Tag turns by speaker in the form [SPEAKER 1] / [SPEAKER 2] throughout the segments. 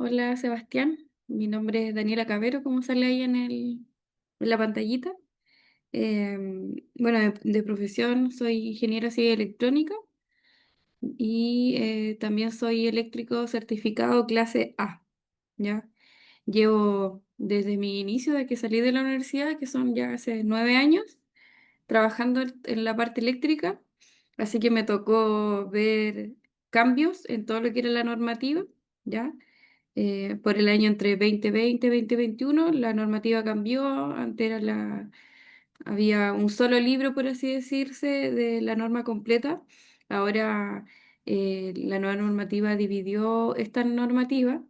[SPEAKER 1] Hola Sebastián, mi nombre es Daniela Cabero, como sale ahí en la pantallita. Bueno, de profesión soy ingeniera civil electrónica y también soy eléctrico certificado clase A, ¿ya? Llevo desde mi inicio de que salí de la universidad, que son ya hace 9 años, trabajando en la parte eléctrica, así que me tocó ver cambios en todo lo que era la normativa, ¿ya? Por el año entre 2020 y 2021, la normativa cambió. Antes había un solo libro, por así decirse, de la norma completa. Ahora la nueva normativa dividió esta normativa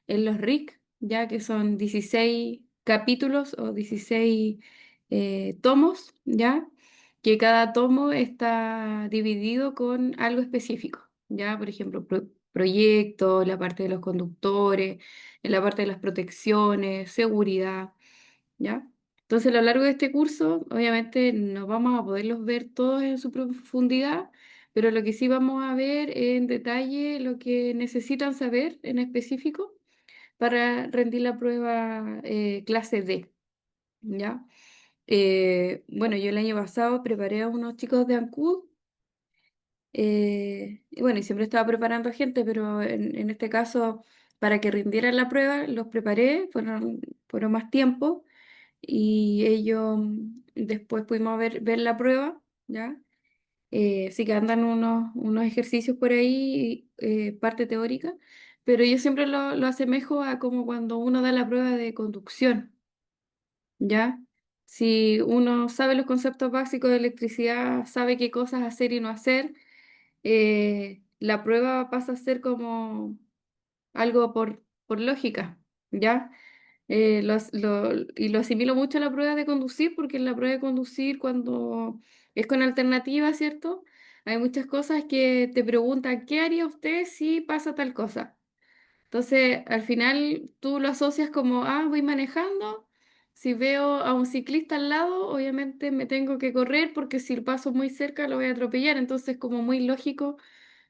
[SPEAKER 1] en los RIC, ya que son 16 capítulos o 16 tomos, ya que cada tomo está dividido con algo específico, ya, por ejemplo, proyectos, la parte de los conductores, en la parte de las protecciones, seguridad, ¿ya? Entonces, a lo largo de este curso, obviamente no vamos a poderlos ver todos en su profundidad, pero lo que sí vamos a ver en detalle lo que necesitan saber en específico para rendir la prueba clase D, ¿ya? Bueno, yo el año pasado preparé a unos chicos de ANCUD. Y bueno, y siempre estaba preparando a gente, pero en este caso, para que rindieran la prueba, los preparé, fueron más tiempo y ellos después pudimos ver la prueba, ¿ya? Sí que andan unos ejercicios por ahí, parte teórica, pero yo siempre lo asemejo a como cuando uno da la prueba de conducción, ¿ya? Si uno sabe los conceptos básicos de electricidad, sabe qué cosas hacer y no hacer, la prueba pasa a ser como algo por lógica, ¿ya? Y lo asimilo mucho a la prueba de conducir, porque en la prueba de conducir, cuando es con alternativa, ¿cierto? Hay muchas cosas que te preguntan, ¿qué haría usted si pasa tal cosa? Entonces, al final tú lo asocias como, ah, voy manejando. Si veo a un ciclista al lado, obviamente me tengo que correr porque si paso muy cerca lo voy a atropellar. Entonces, como muy lógico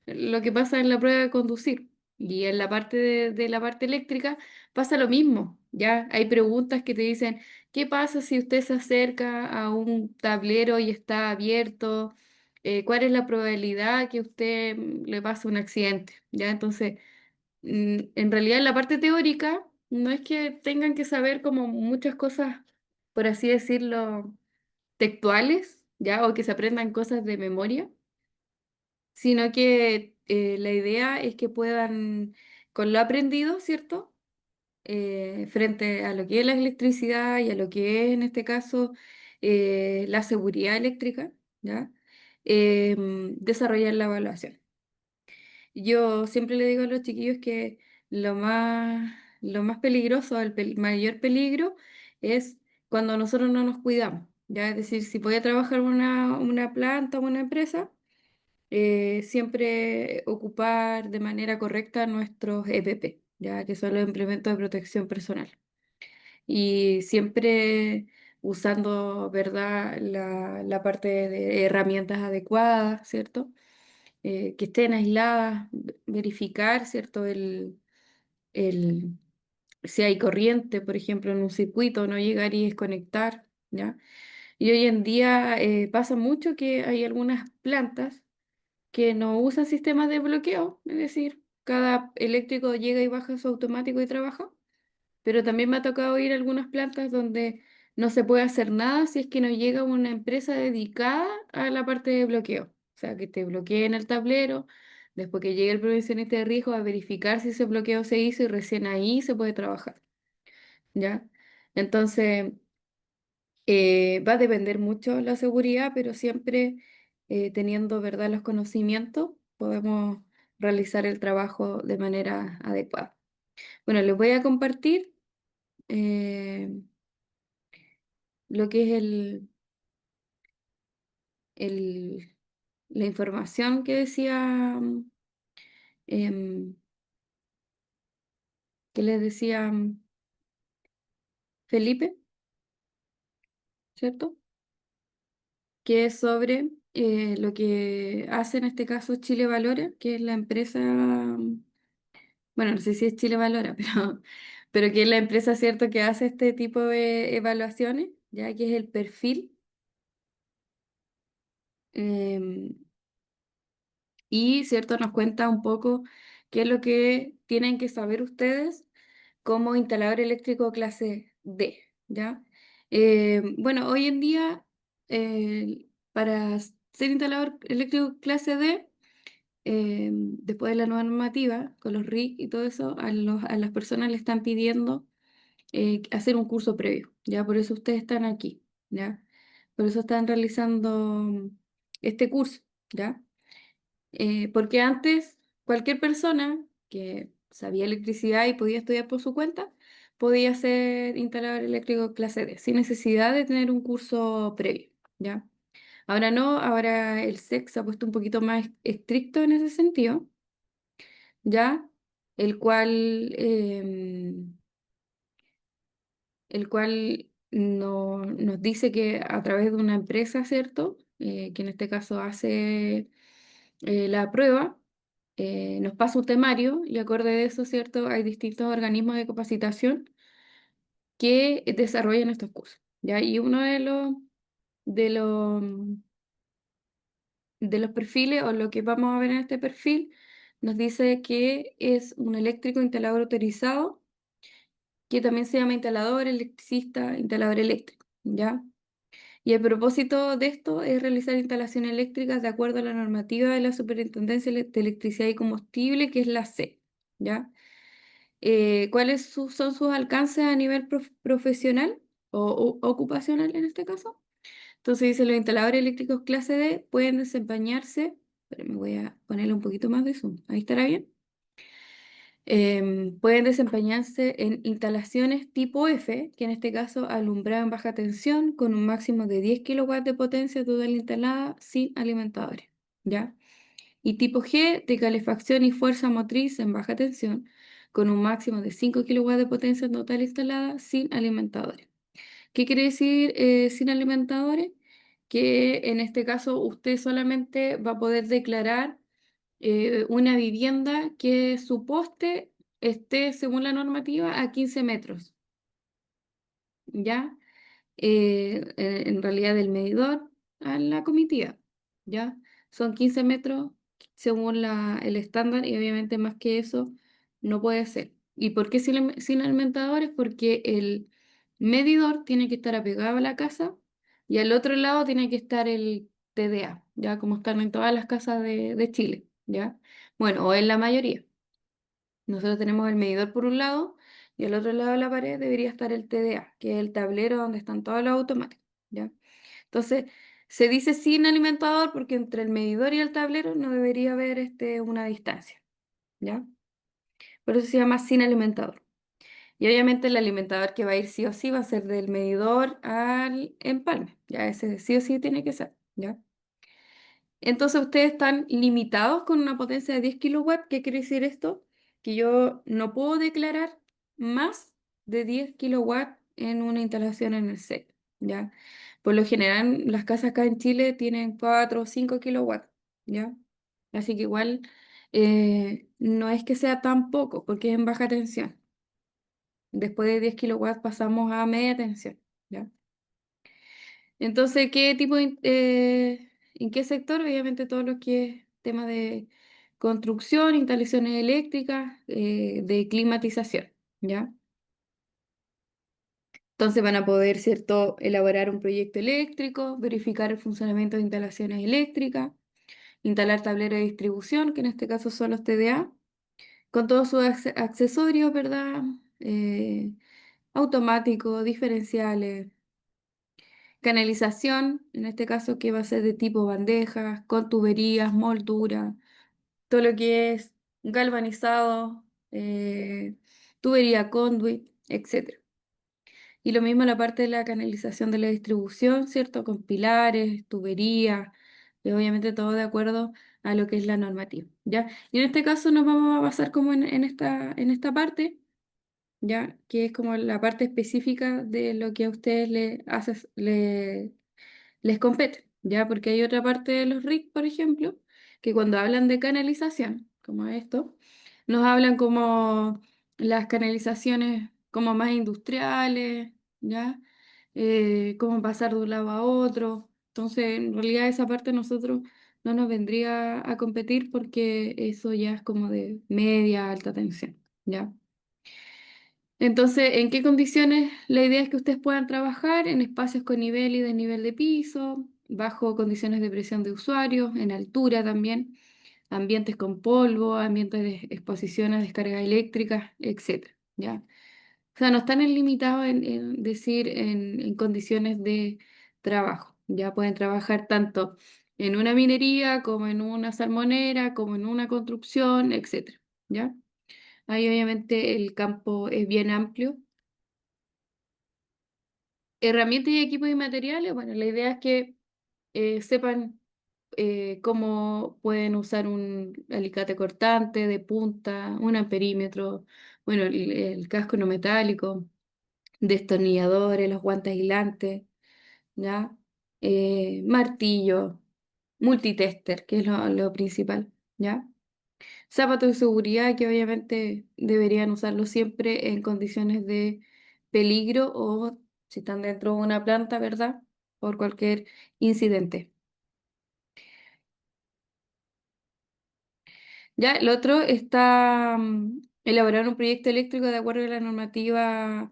[SPEAKER 1] lo que pasa en la prueba de conducir. Y en la parte de la parte eléctrica pasa lo mismo. Ya hay preguntas que te dicen, ¿qué pasa si usted se acerca a un tablero y está abierto? ¿Cuál es la probabilidad que usted le pase un accidente? Ya, entonces en realidad en la parte teórica no es que tengan que saber como muchas cosas, por así decirlo, textuales, ¿ya? O que se aprendan cosas de memoria, sino que la idea es que puedan, con lo aprendido, ¿cierto? Frente a lo que es la electricidad y a lo que es, en este caso, la seguridad eléctrica, ¿ya? Desarrollar la evaluación. Yo siempre le digo a los chiquillos que lo más peligroso, mayor peligro es cuando nosotros no nos cuidamos. Ya, es decir, si voy a trabajar en una planta o una empresa, siempre ocupar de manera correcta nuestros EPP, ya que son los implementos de protección personal. Y siempre usando, ¿verdad?, la parte de herramientas adecuadas, ¿cierto? Que estén aisladas, verificar, ¿cierto? El, si hay corriente, por ejemplo, en un circuito, no llegar y desconectar, ¿ya? Y hoy en día pasa mucho que hay algunas plantas que no usan sistemas de bloqueo, es decir, cada eléctrico llega y baja su automático y trabaja, pero también me ha tocado ir a algunas plantas donde no se puede hacer nada si es que no llega una empresa dedicada a la parte de bloqueo. O sea, que te bloqueen el tablero, después que llegue el profesionista de riesgo a verificar si ese bloqueo se hizo y recién ahí se puede trabajar, ¿ya? Entonces, va a depender mucho la seguridad, pero siempre teniendo, ¿verdad?, los conocimientos, podemos realizar el trabajo de manera adecuada. Bueno, les voy a compartir eh, lo que es el- la información que decía, em, que les decía Felipe, ¿cierto? Que es sobre lo que hace en este caso Chile Valora, que es la empresa bueno, no sé si es Chile Valora, pero que es la empresa, ¿cierto?, que hace este tipo de evaluaciones, ya que es el perfil. em, y, ¿cierto?, nos cuenta un poco qué es lo que tienen que saber ustedes como instalador eléctrico clase D, ¿ya? Bueno, hoy en día, para ser instalador eléctrico clase D, después de la nueva normativa, con los RIC y todo eso, a las personas le están pidiendo hacer un curso previo, ¿ya? Por eso ustedes están aquí, ¿ya? Por eso están realizando este curso, ¿ya? Porque antes cualquier persona que sabía electricidad y podía estudiar por su cuenta, podía ser instalador eléctrico clase D, sin necesidad de tener un curso previo, ¿ya? Ahora no, ahora el SEC se ha puesto un poquito más estricto en ese sentido, ¿ya? El cual, el cual nos dice que a través de una empresa, ¿cierto? Que en este caso hace la prueba, nos pasa un temario y acorde de eso, ¿cierto? Hay distintos organismos de capacitación que desarrollan estos cursos, ¿ya? Y uno de los, de los perfiles o lo que vamos a ver en este perfil nos dice que es un eléctrico instalador autorizado, que también se llama instalador, electricista, instalador eléctrico, ¿ya? Y el propósito de esto es realizar instalaciones eléctricas de acuerdo a la normativa de la Superintendencia de Electricidad y Combustible, que es la C, ¿ya? ¿Cuáles son sus alcances a nivel profesional o ocupacional en este caso? Entonces dice, los instaladores eléctricos clase D pueden desempeñarse, pero me voy a ponerle un poquito más de zoom, ahí estará bien. Pueden desempeñarse en instalaciones tipo F, que en este caso alumbrado en baja tensión con un máximo de 10 kilowatts de potencia total instalada sin alimentadores, ¿ya? Y tipo G de calefacción y fuerza motriz en baja tensión con un máximo de 5 kilowatts de potencia total instalada sin alimentadores. ¿Qué quiere decir sin alimentadores? Que en este caso usted solamente va a poder declarar una vivienda que su poste esté, según la normativa, a 15 metros, ¿ya? En realidad del medidor a la comitiva, ¿ya? Son 15 metros según el estándar y obviamente más que eso no puede ser. ¿Y por qué sin alimentadores? Porque el medidor tiene que estar apegado a la casa y al otro lado tiene que estar el TDA, ¿ya? Como están en todas las casas de Chile, ¿ya? Bueno, o en la mayoría. Nosotros tenemos el medidor por un lado y al otro lado de la pared debería estar el TDA, que es el tablero donde están todos los automáticos, ¿ya? Entonces, se dice sin alimentador porque entre el medidor y el tablero no debería haber una distancia, ¿ya? Por eso se llama sin alimentador. Y obviamente el alimentador que va a ir sí o sí va a ser del medidor al empalme, ¿ya? Ese sí o sí tiene que ser, ¿ya? Entonces ustedes están limitados con una potencia de 10 kilowatts. ¿Qué quiere decir esto? Que yo no puedo declarar más de 10 kilowatts en una instalación en el set, ¿ya? Por lo general, las casas acá en Chile tienen 4 o 5 kilowatts, ¿ya? Así que igual no es que sea tan poco, porque es en baja tensión. Después de 10 kilowatts pasamos a media tensión, ¿ya? Entonces, ¿qué tipo en qué sector? Obviamente todo lo que es tema de construcción, instalaciones eléctricas, de climatización, ¿ya? Entonces van a poder, ¿cierto?, elaborar un proyecto eléctrico, verificar el funcionamiento de instalaciones eléctricas, instalar tableros de distribución, que en este caso son los TDA, con todos sus accesorios, ¿verdad? Automáticos, diferenciales. Canalización, en este caso que va a ser de tipo bandejas, con tuberías, moldura, todo lo que es galvanizado, tubería conduit, etcétera. Y lo mismo la parte de la canalización de la distribución, ¿cierto? Con pilares, tuberías, y obviamente todo de acuerdo a lo que es la normativa, ¿ya? Y en este caso nos vamos a basar como en esta parte, ¿ya? Que es como la parte específica de lo que a ustedes les compete, ¿ya? Porque hay otra parte de los RIC, por ejemplo, que cuando hablan de canalización, como esto, nos hablan como las canalizaciones como más industriales, ¿ya? Cómo pasar de un lado a otro. Entonces, en realidad esa parte nosotros no nos vendría a competir porque eso ya es como de media, alta tensión, ¿ya? Entonces, ¿en qué condiciones? La idea es que ustedes puedan trabajar en espacios con nivel y desnivel de piso, bajo condiciones de presión de usuario, en altura también, ambientes con polvo, ambientes de exposición a descargas eléctricas, etcétera, ¿ya? O sea, no están limitados en decir en condiciones de trabajo. Ya pueden trabajar tanto en una minería como en una salmonera, como en una construcción, etcétera, ¿ya? Ahí obviamente el campo es bien amplio. Herramientas y equipos y materiales, bueno, la idea es que sepan cómo pueden usar un alicate cortante de punta, un amperímetro, bueno, el casco no metálico, destornilladores, los guantes aislantes, ¿ya? Martillo, multitester, que es lo principal, ¿ya? Zapatos de seguridad que obviamente deberían usarlo siempre en condiciones de peligro o si están dentro de una planta, ¿verdad? Por cualquier incidente. Ya, el otro está elaborar un proyecto eléctrico de acuerdo a la normativa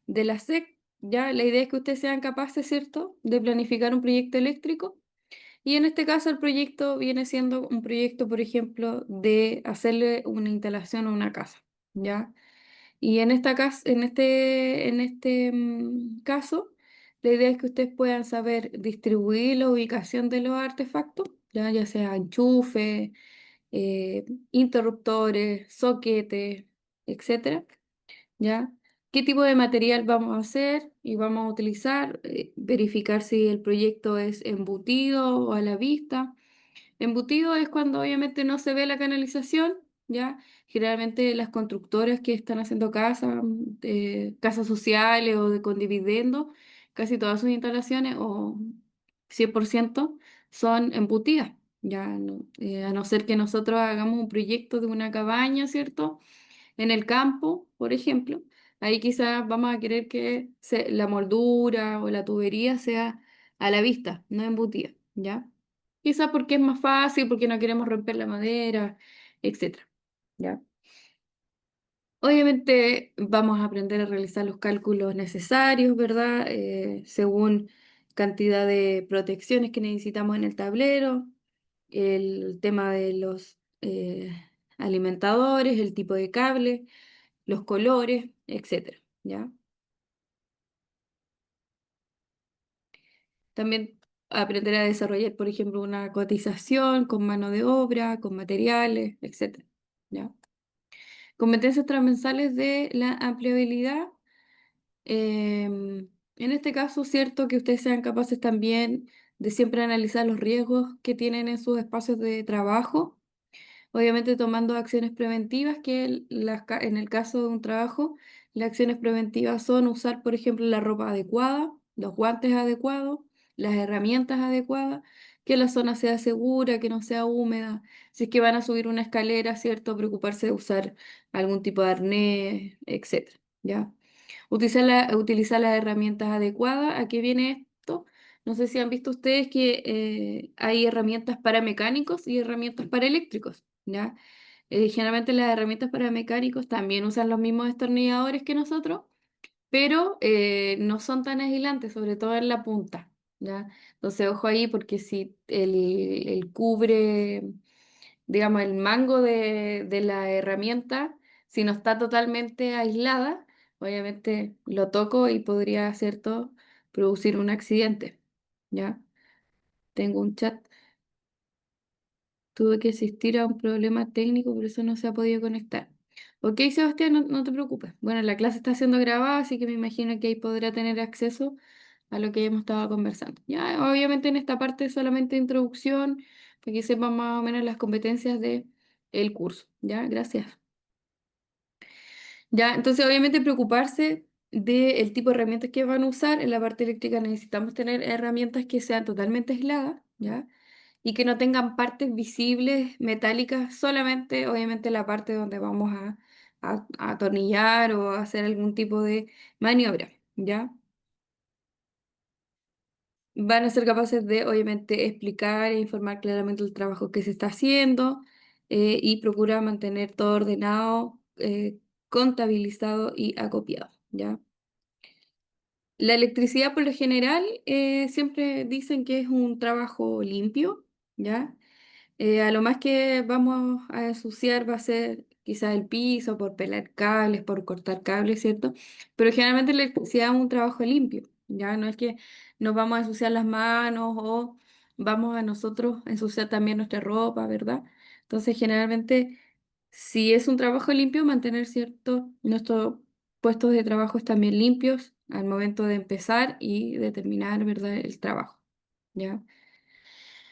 [SPEAKER 1] de la SEC. Ya, la idea es que ustedes sean capaces, ¿cierto?, de planificar un proyecto eléctrico. Y en este caso el proyecto viene siendo un proyecto, por ejemplo, de hacerle una instalación a una casa, ¿ya? Y en esta caso, la idea es que ustedes puedan saber distribuir la ubicación de los artefactos, ya sea enchufe, interruptores, soquetes, etcétera, ¿ya? ¿Qué tipo de material vamos a hacer y vamos a utilizar? Verificar si el proyecto es embutido o a la vista. Embutido es cuando obviamente no se ve la canalización, ¿ya? Generalmente las constructoras que están haciendo casas, casas sociales o con dividendo, casi todas sus instalaciones o 100% son embutidas, ¿ya? A no ser que nosotros hagamos un proyecto de una cabaña, ¿cierto? En el campo, por ejemplo, ahí quizás vamos a querer que la moldura o la tubería sea a la vista, no embutida, ¿ya? Quizás porque es más fácil, porque no queremos romper la madera, etcétera, ¿ya? Obviamente vamos a aprender a realizar los cálculos necesarios, ¿verdad? Según cantidad de protecciones que necesitamos en el tablero, el tema de los alimentadores, el tipo de cable, los colores, etcétera, ¿ya? También aprender a desarrollar, por ejemplo, una cotización con mano de obra, con materiales, etcétera, ¿ya? Competencias transversales de la ampliabilidad. En este caso, cierto que ustedes sean capaces también de siempre analizar los riesgos que tienen en sus espacios de trabajo. Obviamente tomando acciones preventivas, que en el caso de un trabajo, las acciones preventivas son usar, por ejemplo, la ropa adecuada, los guantes adecuados, las herramientas adecuadas, que la zona sea segura, que no sea húmeda. Si es que van a subir una escalera, ¿cierto? Preocuparse de usar algún tipo de arnés, etcétera, ¿ya? Utilizar las herramientas adecuadas. ¿A qué viene esto? No sé si han visto ustedes que hay herramientas para mecánicos y herramientas para eléctricos, ¿ya? Generalmente las herramientas para mecánicos también usan los mismos destornilladores que nosotros, pero no son tan aislantes, sobre todo en la punta, ¿ya? Entonces, ojo ahí porque si el cubre, digamos, el mango de la herramienta, si no está totalmente aislada, obviamente lo toco y podría, ¿cierto?, producir un accidente, ¿ya? Tengo un chat. Tuve que asistir a un problema técnico, por eso no se ha podido conectar. Ok, Sebastián, no te preocupes. Bueno, la clase está siendo grabada, así que me imagino que ahí podrá tener acceso a lo que hemos estado conversando. Ya, obviamente en esta parte solamente introducción, para que sepan más o menos las competencias de el curso. Ya, gracias. Ya, entonces obviamente preocuparse del tipo de herramientas que van a usar. En la parte eléctrica necesitamos tener herramientas que sean totalmente aisladas, ¿ya? y que no tengan partes visibles metálicas, solamente obviamente la parte donde vamos a atornillar o a hacer algún tipo de maniobra, ¿ya? Van a ser capaces de, obviamente, explicar e informar claramente el trabajo que se está haciendo y procura mantener todo ordenado, contabilizado y acopiado, ¿ya? La electricidad, por lo general, siempre dicen que es un trabajo limpio, ¿ya? A lo más que vamos a ensuciar va a ser quizás el piso por pelar cables, por cortar cables, ¿cierto? Pero generalmente la electricidad es un trabajo limpio, ¿ya? No es que nos vamos a ensuciar las manos o vamos a nosotros a ensuciar también nuestra ropa, ¿verdad? Entonces, generalmente, si es un trabajo limpio, mantener, ¿cierto? Nuestros puestos de trabajo están bien limpios al momento de empezar y de terminar, ¿verdad? El trabajo, ¿ya?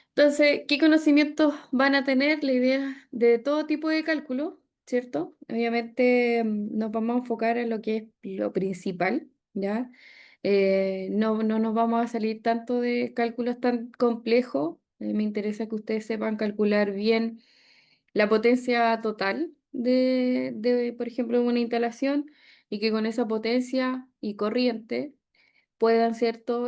[SPEAKER 1] Entonces, ¿qué conocimientos van a tener? La idea de todo tipo de cálculo, ¿cierto? Obviamente nos vamos a enfocar en lo que es lo principal, ¿ya? No nos vamos a salir tanto de cálculos tan complejos. Me interesa que ustedes sepan calcular bien la potencia total por ejemplo, una instalación y que con esa potencia y corriente puedan, ¿cierto?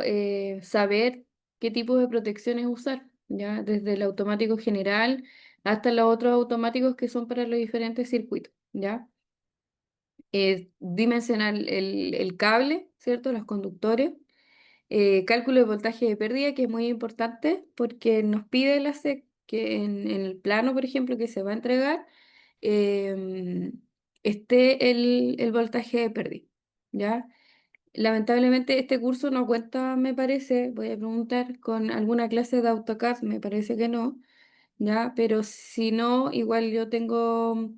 [SPEAKER 1] Saber qué tipo de protecciones usar, ¿ya? Desde el automático general hasta los otros automáticos que son para los diferentes circuitos, ¿ya? Dimensionar el cable, ¿cierto? Los conductores. Cálculo de voltaje de pérdida, que es muy importante porque nos pide la SEC que en el plano, por ejemplo, que se va a entregar, esté el voltaje de pérdida, ¿ya? Lamentablemente este curso no cuenta, me parece, voy a preguntar, con alguna clase de AutoCAD, me parece que no, ¿ya? Pero si no, igual yo tengo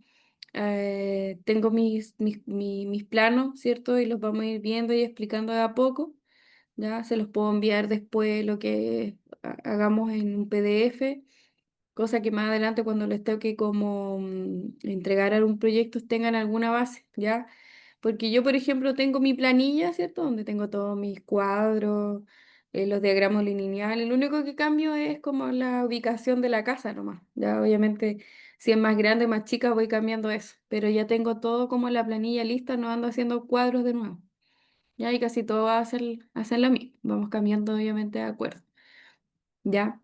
[SPEAKER 1] mis planos, ¿cierto? Y los vamos a ir viendo y explicando de a poco, ¿ya? Se los puedo enviar después lo que hagamos en un PDF, cosa que más adelante cuando les toque como entregar algún proyecto tengan alguna base, ¿ya? Porque yo, por ejemplo, tengo mi planilla, ¿cierto? Donde tengo todos mis cuadros, los diagramas lineales. Lo único que cambio es como la ubicación de la casa nomás. Ya, obviamente, si es más grande, más chica, voy cambiando eso. Pero ya tengo todo como en la planilla lista, no ando haciendo cuadros de nuevo. Ya, y casi todo va a hacer lo mismo. Vamos cambiando, obviamente, de acuerdo. ¿Ya?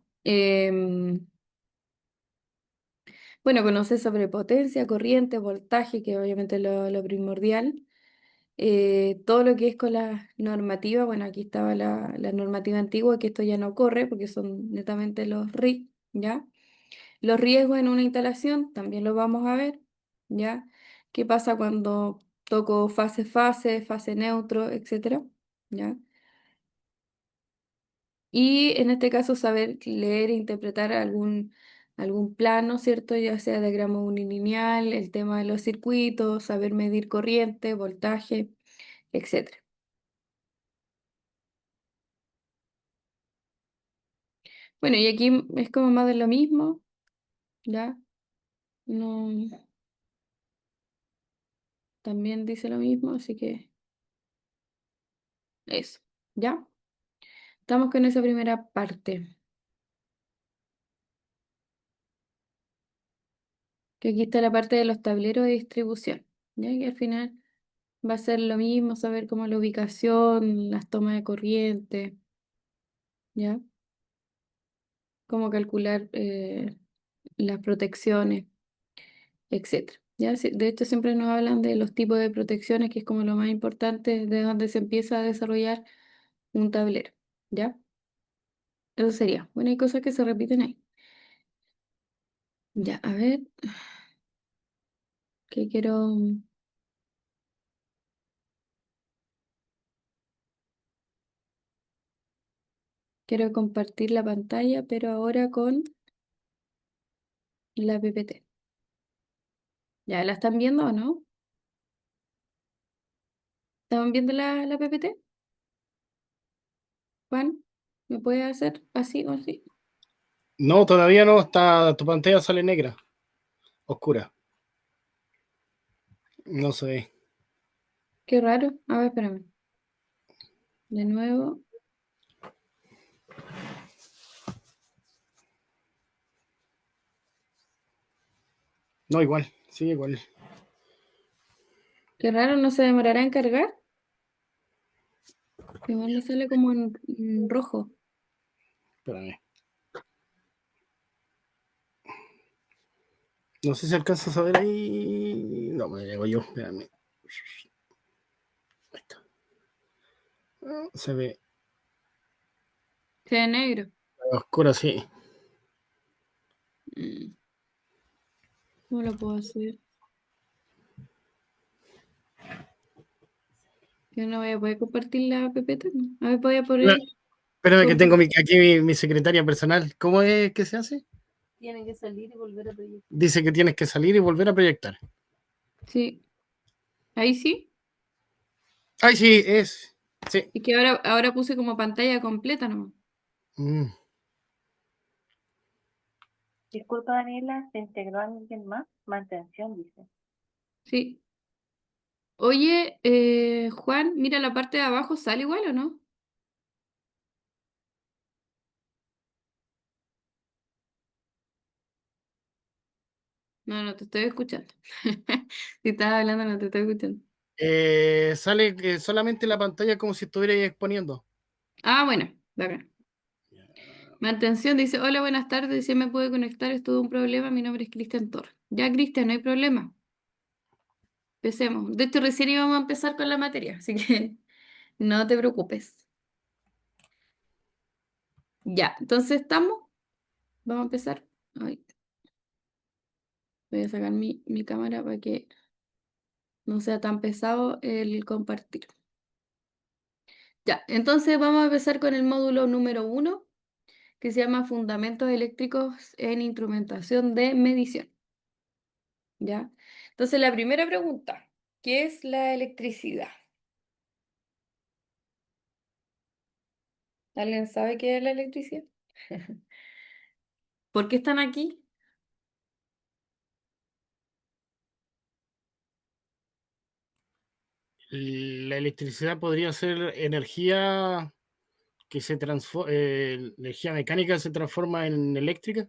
[SPEAKER 1] Bueno, conocer sobre potencia, corriente, voltaje, que obviamente es lo primordial. Todo lo que es con la normativa, bueno, aquí estaba la normativa antigua, que esto ya no corre porque son netamente los RIC, ¿ya? Los riesgos en una instalación también lo vamos a ver, ¿ya? ¿Qué pasa cuando toco fase neutro, etcétera? ¿Ya? Y en este caso saber leer e interpretar algún plano, ¿cierto? Ya sea diagrama unilineal, el tema de los circuitos, saber medir corriente, voltaje, etcétera. Bueno, y aquí es como más de lo mismo, ¿ya? No, también dice lo mismo, así que eso, ¿ya? Estamos con esa primera parte, que aquí está la parte de los tableros de distribución, ¿ya? Que al final va a ser lo mismo, saber cómo la ubicación, las tomas de corriente, ¿ya? Cómo calcular las protecciones, etcétera. ¿Ya? De hecho, siempre nos hablan de los tipos de protecciones, que es como lo más importante de donde se empieza a desarrollar un tablero, ¿ya? Eso sería. Bueno, hay cosas que se repiten ahí. Ya, a ver, que quiero compartir la pantalla, pero ahora con la PPT. ¿Ya la están viendo o no? ¿Están viendo la PPT? Juan, ¿me puede hacer así o así?
[SPEAKER 2] No, todavía no, está, tu pantalla sale negra, oscura, no se ve.
[SPEAKER 1] Qué raro. A ver, espérame. De nuevo.
[SPEAKER 2] No, igual, sí, igual.
[SPEAKER 1] Qué raro, ¿no se demorará en cargar? Igual me sale como en rojo.
[SPEAKER 2] Espérame. No sé si alcanzas a ver ahí. No, me llego yo, espérame. Ahí está. Se ve
[SPEAKER 1] Se ve negro.
[SPEAKER 2] oscuro, sí.
[SPEAKER 1] Mm, ¿Cómo lo puedo hacer? Yo no voy a poder compartir la pepeta, ¿no? A ver, voy a poner
[SPEAKER 2] Espérame que tengo
[SPEAKER 1] compartir.
[SPEAKER 2] aquí mi secretaria personal. ¿Cómo es que se hace?
[SPEAKER 1] Tiene que salir y volver a proyectar.
[SPEAKER 2] Dice que tienes que salir y volver a proyectar.
[SPEAKER 1] Sí, ahí sí.
[SPEAKER 2] Ay, sí, es. Sí.
[SPEAKER 1] Y que ahora puse como pantalla completa nomás.
[SPEAKER 2] Mm.
[SPEAKER 3] Disculpa, Daniela, ¿se integró alguien más? Mantención, dice.
[SPEAKER 1] Sí. Oye, Juan, mira la parte de abajo, ¿sale igual o no? No, no te estoy escuchando. Si estás hablando, no te estoy escuchando.
[SPEAKER 2] Sale solamente la pantalla como si estuviera exponiendo.
[SPEAKER 1] Ah, bueno, bacán. Mantención dice, hola, buenas tardes, si me puede conectar, es todo un problema, mi nombre es Cristian Torres. Ya, Cristian, no hay problema. Empecemos. De hecho, recién íbamos a empezar con la materia, así que no te preocupes. Ya, entonces estamos. Vamos a empezar. Ay, voy a sacar mi cámara para que no sea tan pesado el compartir. Ya, entonces vamos a empezar con el módulo número 1, que se llama Fundamentos Eléctricos en Instrumentación de Medición. ¿Ya? Entonces, la primera pregunta, ¿qué es la electricidad? ¿Alguien sabe qué es la electricidad? ¿Por qué están aquí?
[SPEAKER 2] La electricidad podría ser energía que se transforma, energía mecánica se transforma en eléctrica,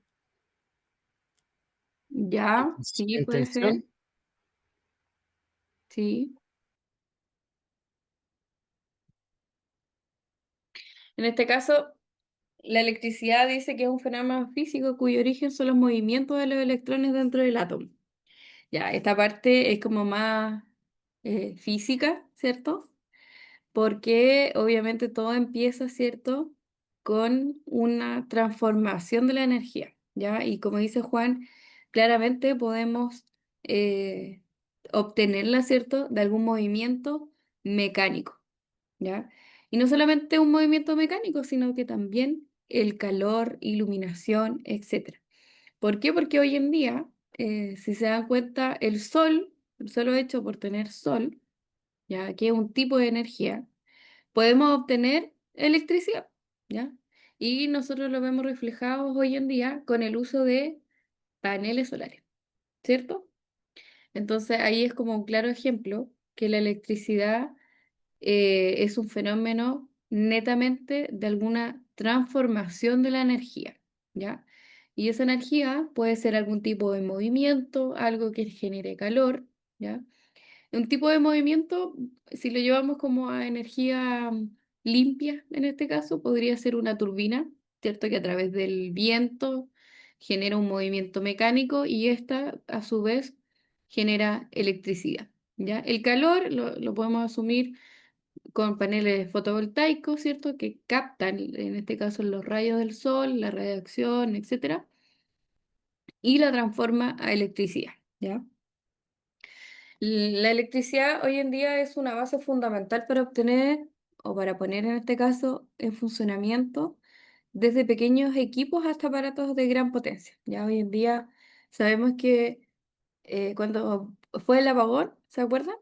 [SPEAKER 1] Ya, sí,
[SPEAKER 2] en
[SPEAKER 1] puede ser.
[SPEAKER 2] tensión.
[SPEAKER 1] Sí. En este caso, la electricidad dice que es un fenómeno físico cuyo origen son los movimientos de los electrones dentro del átomo. Ya, esta parte es como más física, ¿cierto? Porque obviamente todo empieza, ¿cierto? Con una transformación de la energía, ¿ya? Y como dice Juan, claramente podemos eh, obtenerla, ¿cierto? De algún movimiento mecánico, ¿ya? Y no solamente un movimiento mecánico, sino que también el calor, iluminación, etcétera. ¿Por qué? Porque hoy en día, si se dan cuenta, el solo hecho por tener sol, ya que es un tipo de energía, podemos obtener electricidad, ¿ya? Y nosotros lo vemos reflejado hoy en día con el uso de paneles solares, ¿cierto? Entonces ahí es como un claro ejemplo que la electricidad es un fenómeno netamente de alguna transformación de la energía, ¿ya? Y esa energía puede ser algún tipo de movimiento, algo que genere calor, ¿ya? Un tipo de movimiento, si lo llevamos como a energía limpia, en este caso, podría ser una turbina, ¿cierto? Que a través del viento genera un movimiento mecánico y esta, a su vez, genera electricidad, ¿ya? El calor lo podemos asumir con paneles fotovoltaicos, ¿cierto? Que captan, en este caso, los rayos del sol, la radiación, etcétera, y la transforma a electricidad, ¿ya? La electricidad hoy en día es una base fundamental para obtener o para poner en este caso en funcionamiento desde pequeños equipos hasta aparatos de gran potencia. Ya hoy en día sabemos que cuando fue el apagón, ¿se acuerdan?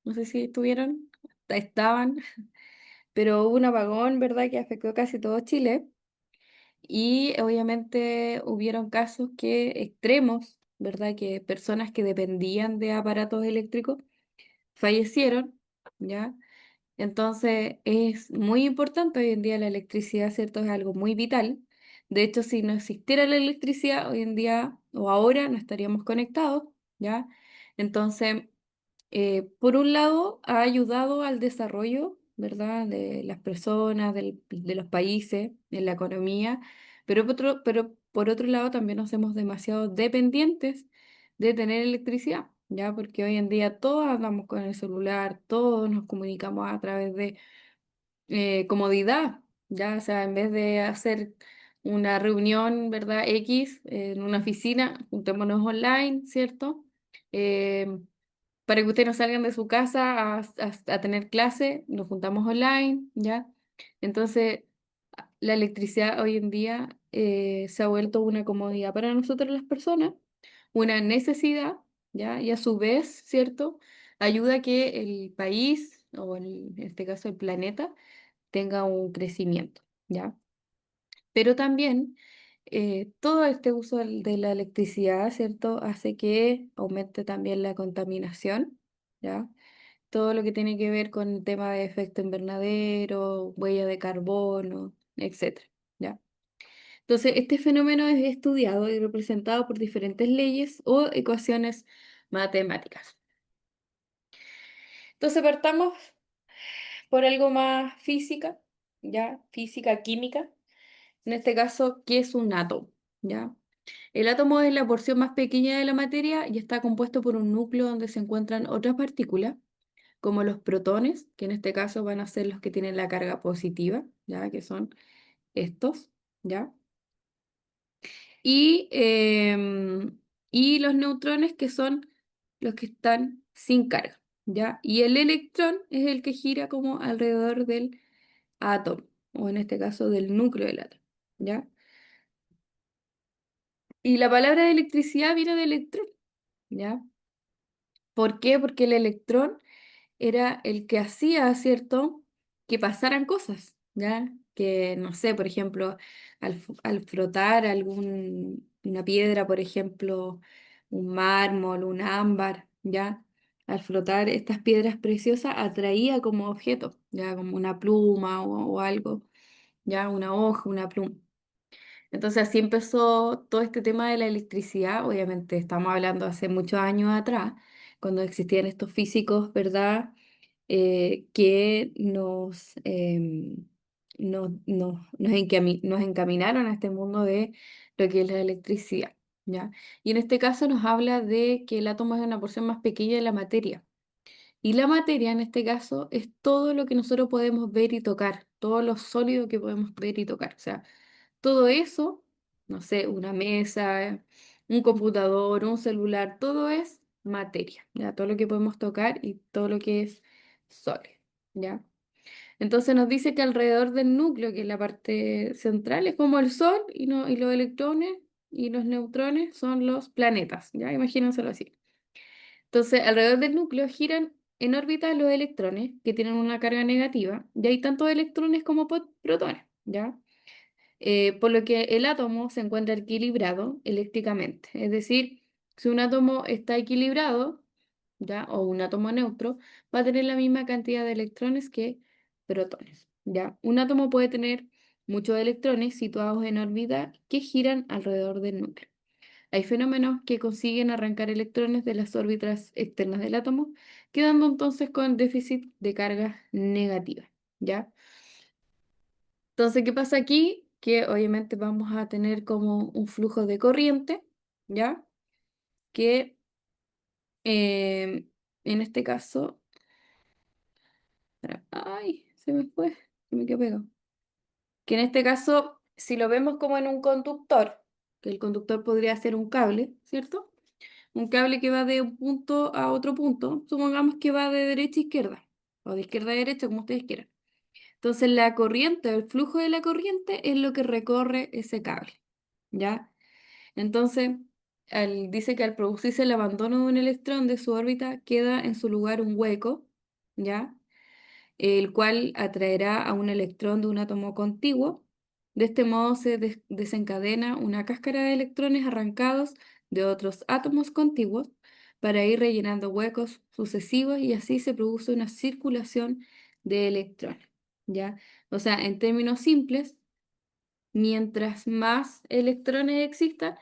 [SPEAKER 1] No sé si estuvieron, estaban, pero hubo un apagón, ¿verdad?, que afectó casi todo Chile y obviamente hubieron casos que extremos, ¿verdad?, que personas que dependían de aparatos eléctricos fallecieron, ¿ya? Entonces es muy importante hoy en día la electricidad, ¿cierto? Es algo muy vital. De hecho, si no existiera la electricidad hoy en día o ahora no estaríamos conectados, ¿ya? Entonces, por un lado, ha ayudado al desarrollo, ¿verdad?, de las personas, de los países, en la economía, pero por otro lado también nos hacemos demasiado dependientes de tener electricidad, ¿ya? Porque hoy en día todos andamos con el celular, todos nos comunicamos a través de comodidad, ¿ya? O sea, en vez de hacer una reunión, ¿verdad? X en una oficina, juntémonos online, ¿cierto? Para que ustedes no salgan de su casa a tener clase, nos juntamos online, ¿ya? Entonces, la electricidad hoy en día se ha vuelto una comodidad para nosotros las personas, una necesidad, ¿ya? Y a su vez, ¿cierto? Ayuda a que el país, o en este caso el planeta, tenga un crecimiento, ¿ya? Pero también todo este uso de la electricidad, ¿cierto? Hace que aumente también la contaminación, ¿ya? Todo lo que tiene que ver con el tema de efecto invernadero, huella de carbono, etcétera, ¿ya? Entonces, este fenómeno es estudiado y representado por diferentes leyes o ecuaciones matemáticas. Entonces, partamos por algo más física, ¿ya? Física, química. En este caso, ¿qué es un átomo? ¿Ya? El átomo es la porción más pequeña de la materia y está compuesto por un núcleo donde se encuentran otras partículas, como los protones, que en este caso van a ser los que tienen la carga positiva, ¿ya? Que son estos, ¿ya? Y, y los neutrones, que son los que están sin carga, ¿ya? Y el electrón es el que gira como alrededor del átomo, o en este caso del núcleo del átomo, ¿ya? Y la palabra de electricidad viene de electrón, ¿ya? ¿Por qué? Porque el electrón era el que hacía, ¿cierto?, que pasaran cosas, ¿ya? Que, no sé, por ejemplo, al frotar una piedra, por ejemplo, un mármol, un ámbar, ¿ya? Al frotar estas piedras preciosas atraía como objeto, ¿ya? Como una pluma o algo, ¿ya? Una hoja, una pluma. Entonces así empezó todo este tema de la electricidad. Obviamente estamos hablando hace muchos años atrás, cuando existían estos físicos, ¿verdad? Que nos encaminaron a este mundo de lo que es la electricidad, ¿ya? Y en este caso nos habla de que el átomo es una porción más pequeña de la materia. Y la materia en este caso es todo lo que nosotros podemos ver y tocar, todo lo sólido que podemos ver y tocar. O sea, todo eso, no sé, una mesa, un computador, un celular, todo es materia, ¿ya? Todo lo que podemos tocar y todo lo que es sólido, ¿ya? Entonces nos dice que alrededor del núcleo, que es la parte central, es como el Sol y, no, y los electrones y los neutrones son los planetas, ¿ya? Imagínenselo así. Entonces, alrededor del núcleo giran en órbita los electrones que tienen una carga negativa, y hay tanto electrones como protones, ¿ya? Por lo que el átomo se encuentra equilibrado eléctricamente. Es decir, si un átomo está equilibrado, ¿ya? O un átomo neutro, va a tener la misma cantidad de electrones que protones, ¿ya? Un átomo puede tener muchos electrones situados en órbita que giran alrededor del núcleo. Hay fenómenos que consiguen arrancar electrones de las órbitas externas del átomo, quedando entonces con déficit de carga negativa, ¿ya? Entonces, ¿qué pasa aquí? Que obviamente vamos a tener como un flujo de corriente, ¿ya? Que en este caso, ay, se me fue, se me quedó pegado. Que en este caso, si lo vemos como en un conductor, que el conductor podría ser un cable, ¿cierto? Un cable que va de un punto a otro punto, supongamos que va de derecha a izquierda, o de izquierda a derecha, como ustedes quieran. Entonces, la corriente, el flujo de la corriente es lo que recorre ese cable, ¿ya? Entonces, dice que al producirse el abandono de un electrón de su órbita, queda en su lugar un hueco, ¿ya? El cual atraerá a un electrón de un átomo contiguo. De este modo se desencadena una cáscara de electrones arrancados de otros átomos contiguos para ir rellenando huecos sucesivos y así se produce una circulación de electrones, ¿ya? O sea, en términos simples, mientras más electrones existan,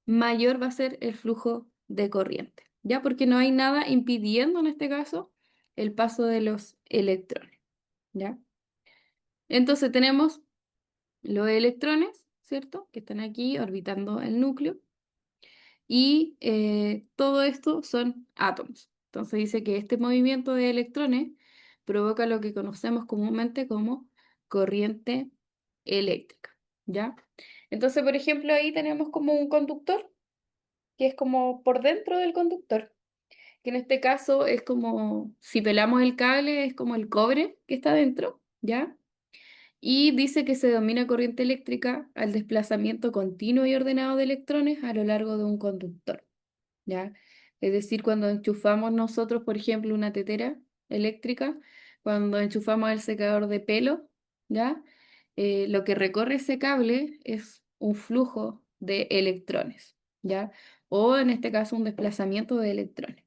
[SPEAKER 1] mayor va a ser el flujo de corriente, ¿ya? Porque no hay nada impidiendo en este caso el paso de los electrones, ¿ya? Entonces tenemos los electrones, ¿cierto? Que están aquí orbitando el núcleo y todo esto son átomos. Entonces dice que este movimiento de electrones provoca lo que conocemos comúnmente como corriente eléctrica, ¿ya? Entonces, por ejemplo, ahí tenemos como un conductor, que es como por dentro del conductor, que en este caso es como, si pelamos el cable, es como el cobre que está dentro, ¿ya? Y dice que se denomina corriente eléctrica al desplazamiento continuo y ordenado de electrones a lo largo de un conductor, ¿ya? Es decir, cuando enchufamos nosotros, por ejemplo, una tetera eléctrica, cuando enchufamos el secador de pelo, ¿ya? Lo que recorre ese cable es un flujo de electrones, ¿ya? O en este caso un desplazamiento de electrones,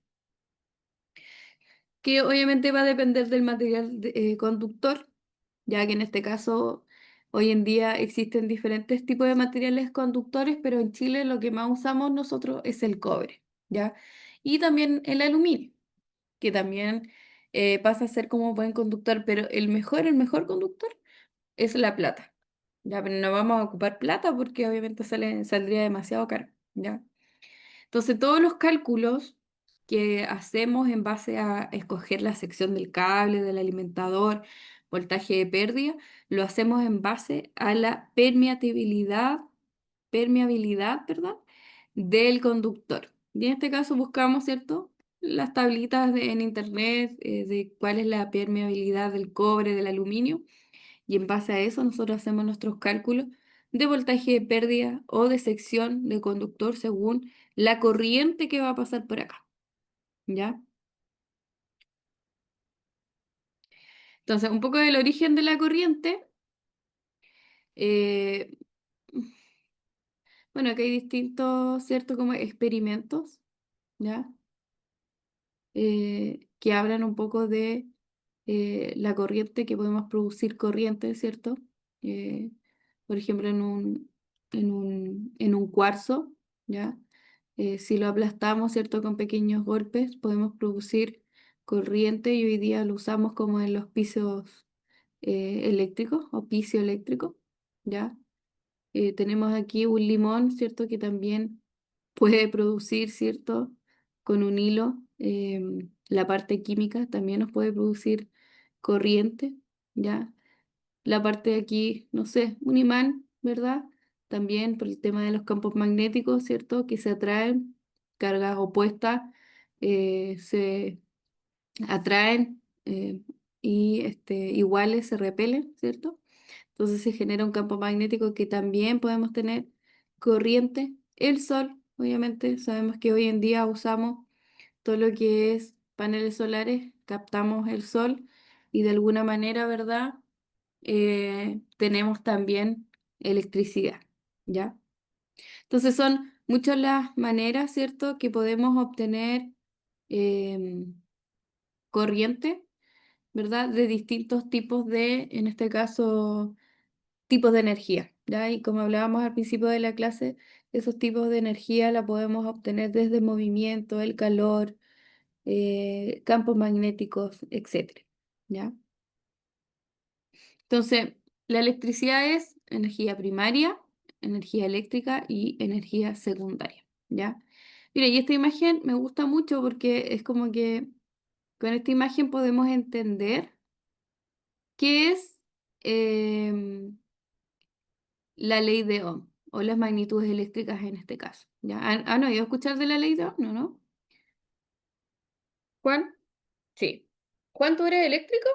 [SPEAKER 1] que obviamente va a depender del material conductor, ya que en este caso hoy en día existen diferentes tipos de materiales conductores, pero en Chile lo que más usamos nosotros es el cobre, ¿ya? Y también el aluminio, que también pasa a ser como buen conductor, pero el mejor conductor es la plata, ¿ya? Pero no vamos a ocupar plata porque obviamente saldría demasiado caro, ¿ya? Entonces, todos los cálculos que hacemos en base a escoger la sección del cable, del alimentador, voltaje de pérdida, lo hacemos en base a la permeabilidad, perdón, del conductor. Y en este caso buscamos, ¿cierto? Las tablitas en internet de cuál es la permeabilidad del cobre, del aluminio, y en base a eso nosotros hacemos nuestros cálculos de voltaje de pérdida o de sección de conductor según la corriente que va a pasar por acá, ¿ya? Entonces, un poco del origen de la corriente. eh, bueno, aquí hay distintos, ¿cierto? Como experimentos, ¿ya? Que hablan un poco de la corriente, que podemos producir corriente, ¿cierto? Eh, por ejemplo, en un cuarzo, ¿ya? Si lo aplastamos, ¿cierto? Con pequeños golpes, podemos producir corriente y hoy día lo usamos como en los pisos eléctricos o piezoeléctrico, ¿ya? Tenemos aquí un limón, ¿cierto? Que también puede producir, ¿cierto? Con un hilo, la parte química también nos puede producir corriente, ¿ya? La parte de aquí, no sé, un imán, ¿verdad? También por el tema de los campos magnéticos, ¿cierto? Que se atraen, cargas opuestas, se atraen y iguales se repelen, ¿cierto? Entonces se genera un campo magnético que también podemos tener corriente. El sol, obviamente, sabemos que hoy en día usamos todo lo que es paneles solares, captamos el sol y de alguna manera, ¿verdad? Tenemos también electricidad, ¿ya? Entonces son muchas las maneras, ¿cierto?, que podemos obtener em, corriente, ¿verdad? De distintos tipos de, en este caso, tipos de energía, ¿ya? Y como hablábamos al principio de la clase, esos tipos de energía la podemos obtener desde el movimiento, el calor, campos magnéticos, etcétera, ¿ya? Entonces, la electricidad es energía primaria, energía eléctrica y energía secundaria, ¿ya? Mira, y esta imagen me gusta mucho porque es como que con esta imagen podemos entender qué es em, la ley de Ohm o las magnitudes eléctricas en este caso, ¿ya? ¿Han oído escuchar de la ley de Ohm? No, ¿no? ¿Juan? Sí. ¿Juan, tú eres eléctrico?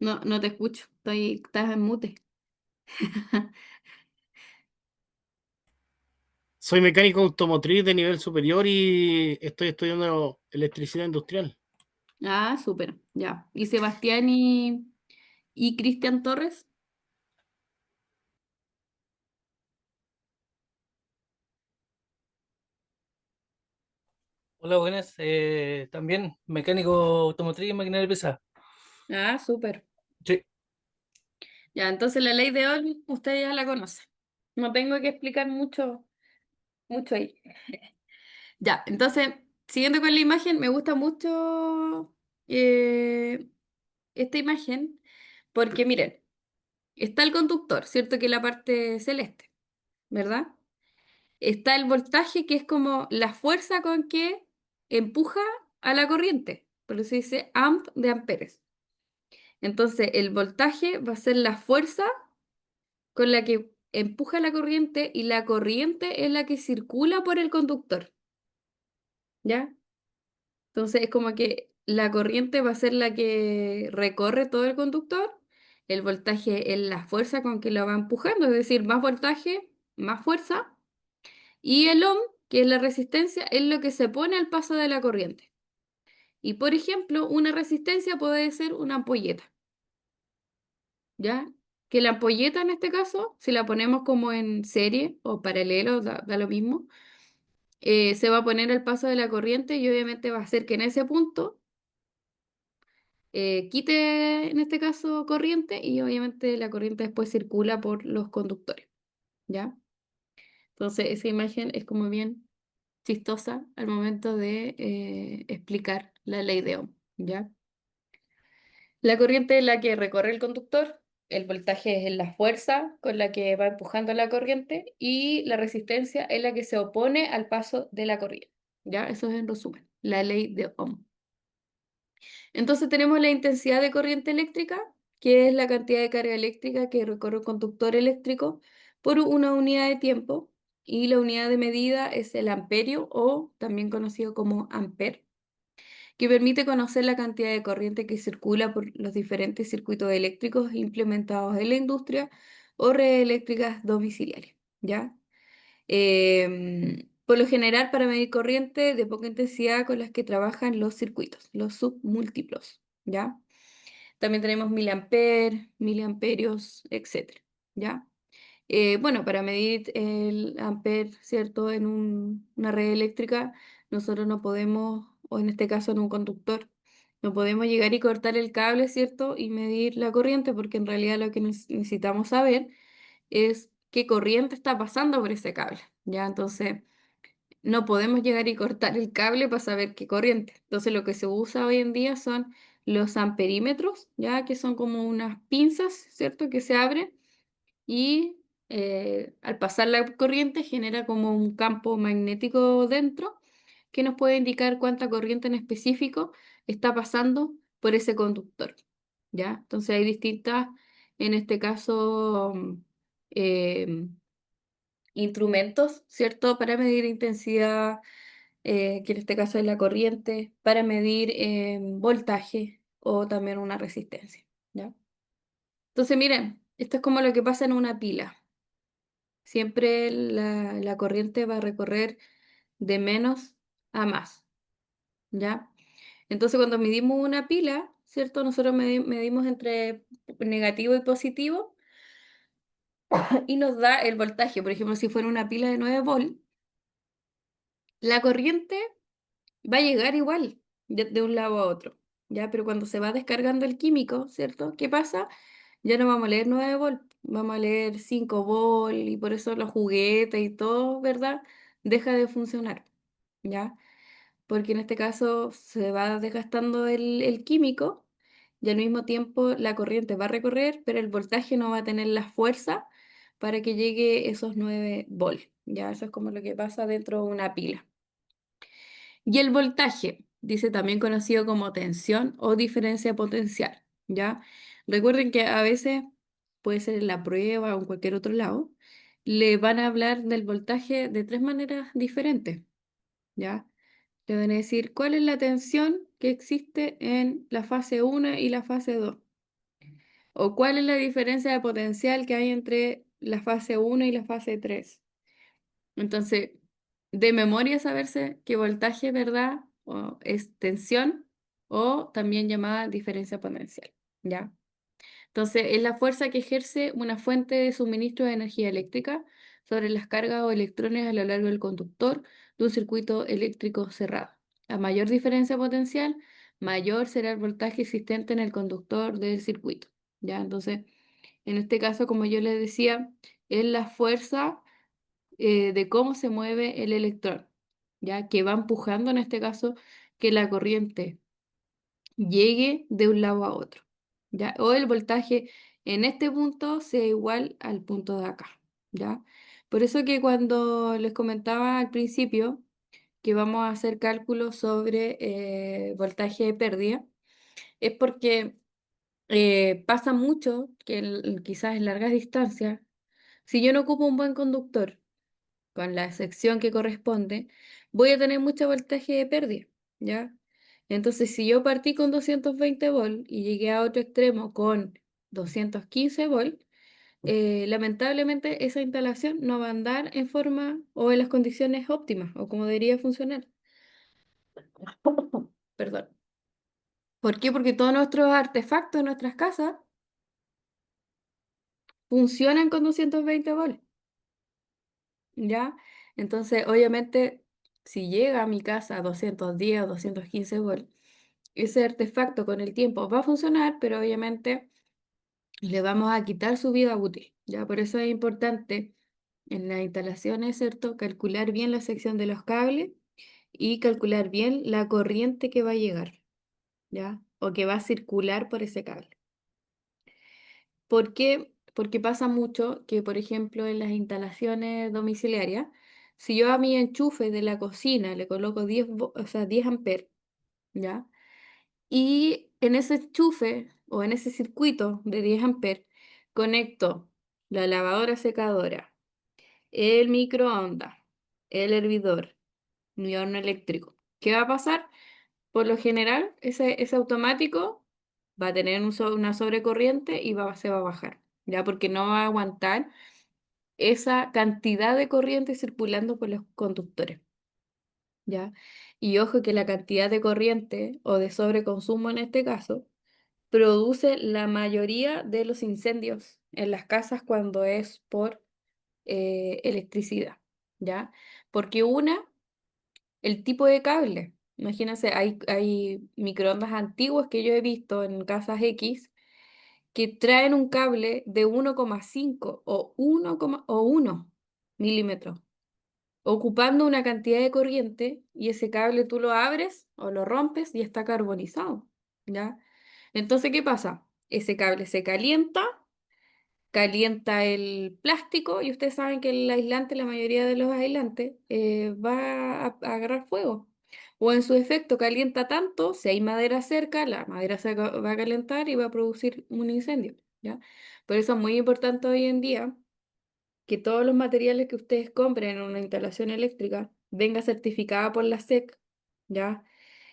[SPEAKER 1] No, no te escucho. Estás en mute.
[SPEAKER 2] Soy mecánico automotriz de nivel superior y estoy estudiando electricidad industrial.
[SPEAKER 1] Ah, súper, ya. ¿Y Sebastián y Cristian Torres?
[SPEAKER 4] Hola, buenas. También mecánico automotriz y maquinaria pesada.
[SPEAKER 1] Ah, súper.
[SPEAKER 4] Sí.
[SPEAKER 1] Ya, entonces la ley de Ohm usted ya la conoce. No tengo que explicar mucho mucho ahí. Ya, entonces, siguiendo con la imagen, me gusta mucho esta imagen porque miren, está el conductor, ¿cierto? Que es la parte celeste, ¿verdad? Está el voltaje, que es como la fuerza con que empuja a la corriente, por eso dice amp de amperes. Entonces, el voltaje va a ser la fuerza con la que empuja la corriente y la corriente es la que circula por el conductor, ¿ya? Entonces, es como que la corriente va a ser la que recorre todo el conductor, el voltaje es la fuerza con que lo va empujando, es decir, más voltaje, más fuerza, y el ohm, que es la resistencia, es lo que se pone al paso de la corriente. Y por ejemplo, una resistencia puede ser una ampolleta, ¿ya? Que la ampolleta en este caso, si la ponemos como en serie o paralelo, da lo mismo, se va a poner al paso de la corriente y obviamente va a hacer que en ese punto quite, en este caso, corriente y obviamente la corriente después circula por los conductores, ¿ya? Entonces esa imagen es como bien chistosa al momento de explicar la ley de Ohm, ¿ya? La corriente es la que recorre el conductor, el voltaje es la fuerza con la que va empujando la corriente y la resistencia es la que se opone al paso de la corriente, ¿ya? Eso es en resumen, la ley de Ohm. Entonces tenemos la intensidad de corriente eléctrica, que es la cantidad de carga eléctrica que recorre un conductor eléctrico por una unidad de tiempo, y la unidad de medida es el amperio o también conocido como amper, que permite conocer la cantidad de corriente que circula por los diferentes circuitos eléctricos implementados en la industria o redes eléctricas domiciliarias, ¿ya? Por lo general, para medir corriente de poca intensidad con las que trabajan los circuitos, los submúltiplos, ¿ya? También tenemos miliamperes, miliamperios, etcétera, ¿ya? Bueno, para medir el amper, ¿cierto? En una red eléctrica, nosotros no podemos, o en este caso en un conductor, no podemos llegar y cortar el cable, ¿cierto? Y medir la corriente, porque en realidad lo que necesitamos saber es qué corriente está pasando por ese cable, ¿ya? Entonces, no podemos llegar y cortar el cable para saber qué corriente. Entonces, lo que se usa hoy en día son los amperímetros, ¿ya? Que son como unas pinzas, ¿cierto? Que se abren y al pasar la corriente genera como un campo magnético dentro que nos puede indicar cuánta corriente en específico está pasando por ese conductor, ¿ya? Entonces hay distintas, en este caso, em, instrumentos, ¿cierto? Para medir intensidad, que en este caso es la corriente, para medir voltaje o también una resistencia, ¿ya? Entonces, miren, esto es como lo que pasa en una pila. Siempre la corriente va a recorrer de menos a más, ¿ya? Entonces, cuando medimos una pila, ¿cierto? Nosotros medimos entre negativo y positivo y nos da el voltaje. Por ejemplo, si fuera una pila de 9 volts, la corriente va a llegar igual de un lado a otro, ¿ya? Pero cuando se va descargando el químico, ¿cierto? ¿Qué pasa? Ya no vamos a leer 9 volts, vamos a leer 5 volts y por eso los juguetes y todo, ¿verdad? Deja de funcionar, ¿ya? Porque en este caso se va desgastando el químico y al mismo tiempo la corriente va a recorrer, pero el voltaje no va a tener la fuerza para que llegue esos 9 volts, ¿ya? Eso es como lo que pasa dentro de una pila. Y el voltaje, dice también conocido como tensión o diferencia potencial, ¿ya? Recuerden que a veces, puede ser en la prueba o en cualquier otro lado, le van a hablar del voltaje de tres maneras diferentes, ¿ya? Le van a decir cuál es la tensión que existe en la fase 1 y la fase 2, o cuál es la diferencia de potencial que hay entre la fase 1 y la fase 3. Entonces, de memoria saberse qué voltaje, ¿verdad? O es tensión o también llamada diferencia potencial, ¿ya? Entonces, es la fuerza que ejerce una fuente de suministro de energía eléctrica sobre las cargas o electrones a lo largo del conductor de un circuito eléctrico cerrado. A mayor diferencia potencial, mayor será el voltaje existente en el conductor del circuito, ¿ya? Entonces, en este caso, como yo les decía, es la fuerza de cómo se mueve el electrón, ya que va empujando en este caso que la corriente llegue de un lado a otro, ya, o el voltaje en este punto sea igual al punto de acá, ya. Por eso que cuando les comentaba al principio que vamos a hacer cálculos sobre voltaje de pérdida, es porque pasa mucho que quizás en largas distancias, si yo no ocupo un buen conductor con la sección que corresponde, voy a tener mucho voltaje de pérdida, ¿ya? Entonces, si yo partí con 220 volts y llegué a otro extremo con 215 volts, lamentablemente esa instalación no va a andar en forma o en las condiciones óptimas o como debería funcionar. Perdón. ¿Por qué? Porque todos nuestros artefactos en nuestras casas funcionan con 220 volts, ¿ya? Entonces, obviamente, si llega a mi casa a 210 o 215 volts, ese artefacto con el tiempo va a funcionar, pero obviamente le vamos a quitar su vida útil, ¿ya? Por eso es importante en las instalaciones, ¿cierto? Calcular bien la sección de los cables y calcular bien la corriente que va a llegar, ¿ya? O que va a circular por ese cable. ¿Por qué? Porque pasa mucho que, por ejemplo, en las instalaciones domiciliarias, si yo a mi enchufe de la cocina le coloco 10, o sea, 10 amperes, ¿ya? Y en ese enchufe o en ese circuito de 10 amperes conecto la lavadora secadora, el microondas, el hervidor, mi horno eléctrico. ¿Qué va a pasar? Por lo general, ese automático va a tener una sobrecorriente y se va a bajar, ¿ya? Porque no va a aguantar esa cantidad de corriente circulando por los conductores, ¿ya? Y ojo que la cantidad de corriente o de sobreconsumo en este caso produce la mayoría de los incendios en las casas cuando es por electricidad, ¿ya? Porque el tipo de cable. Imagínense, hay microondas antiguos que yo he visto en casas X que traen un cable de 1,5 o 1 milímetros, ocupando una cantidad de corriente y ese cable tú lo abres o lo rompes y está carbonizado, ¿ya? Entonces, ¿qué pasa? Ese cable se calienta el plástico y ustedes saben que el aislante, la mayoría de los aislantes, va a agarrar fuego. O en su efecto calienta tanto, si hay madera cerca, la madera va a calentar y va a producir un incendio, ¿ya? Por eso es muy importante hoy en día que todos los materiales que ustedes compren en una instalación eléctrica venga certificada por la SEC, ¿ya?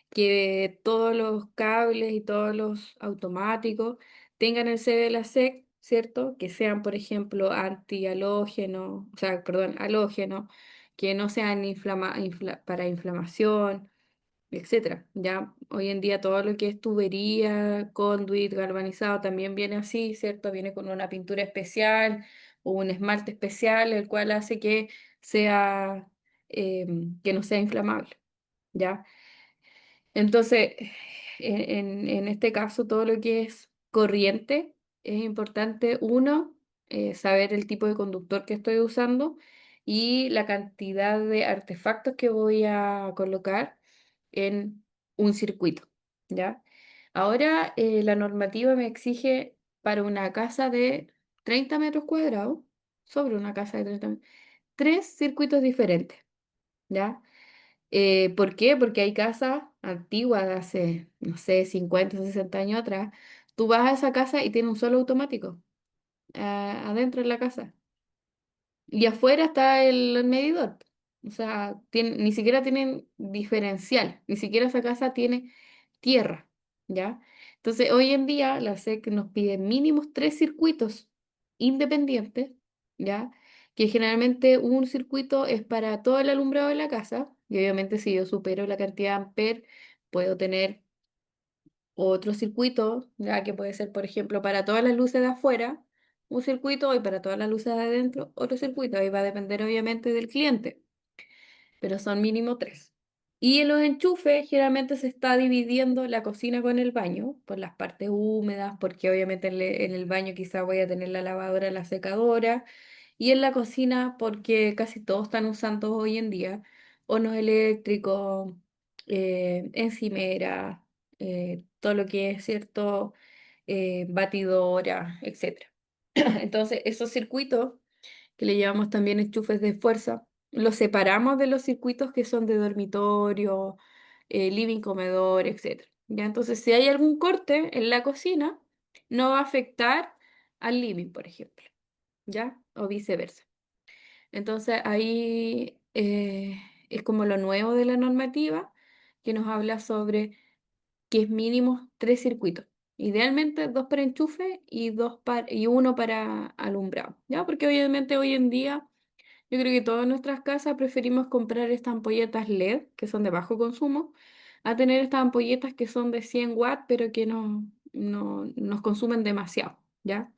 [SPEAKER 1] Que todos los cables y todos los automáticos tengan el C de la SEC, ¿cierto? Que sean, por ejemplo, antihalógeno, o sea, perdón, halógeno, que no sean para inflamación, etcétera. Ya hoy en día todo lo que es tubería, conduit, galvanizado también viene así, ¿cierto? Viene con una pintura especial o un esmalte especial, el cual hace que sea, que no sea inflamable, ¿ya? Entonces, en este caso, todo lo que es corriente, es importante, uno, saber el tipo de conductor que estoy usando y la cantidad de artefactos que voy a colocar en un circuito, ¿ya? Ahora, la normativa me exige para una casa de 30 metros cuadrados, sobre una casa de 30 metros, tres circuitos diferentes, ¿ya? ¿Por qué? Porque hay casas antiguas de hace, no sé, 50 o 60 años atrás. Tú vas a esa casa y tiene un solo automático adentro de la casa. Y afuera está el medidor. O sea, ni siquiera tienen diferencial. Ni siquiera esa casa tiene tierra. ¿Ya? Entonces, hoy en día la SEC nos pide mínimos tres circuitos independientes. ¿Ya? Que generalmente un circuito es para todo el alumbrado de la casa. Y obviamente, si yo supero la cantidad de amper, puedo tener otro circuito, ya que puede ser, por ejemplo, para todas las luces de afuera, un circuito, y para todas las luces de adentro, otro circuito. Ahí va a depender obviamente del cliente, pero son mínimo tres. Y en los enchufes generalmente se está dividiendo la cocina con el baño por las partes húmedas, porque obviamente en el baño quizá voy a tener la lavadora, la secadora, Y en la cocina, porque casi todos están usando hoy en día hornos eléctricos, encimera, todo lo que es cierto, batidora, etcétera. Entonces, esos circuitos, que le llamamos también enchufes de fuerza, los separamos de los circuitos que son de dormitorio, living, comedor, etcétera. ¿Ya? Entonces, si hay algún corte en la cocina, no va a afectar al living, por ejemplo, ¿ya? O viceversa. Entonces, ahí es como lo nuevo de la normativa, que nos habla sobre que es mínimo 3 circuitos. Idealmente 2 para enchufe y uno para alumbrado, ¿ya? Porque obviamente hoy en día yo creo que todas nuestras casas preferimos comprar estas ampolletas LED, que son de bajo consumo, a tener estas ampolletas que son de 100 watts, pero que no nos consumen demasiado, ¿ya?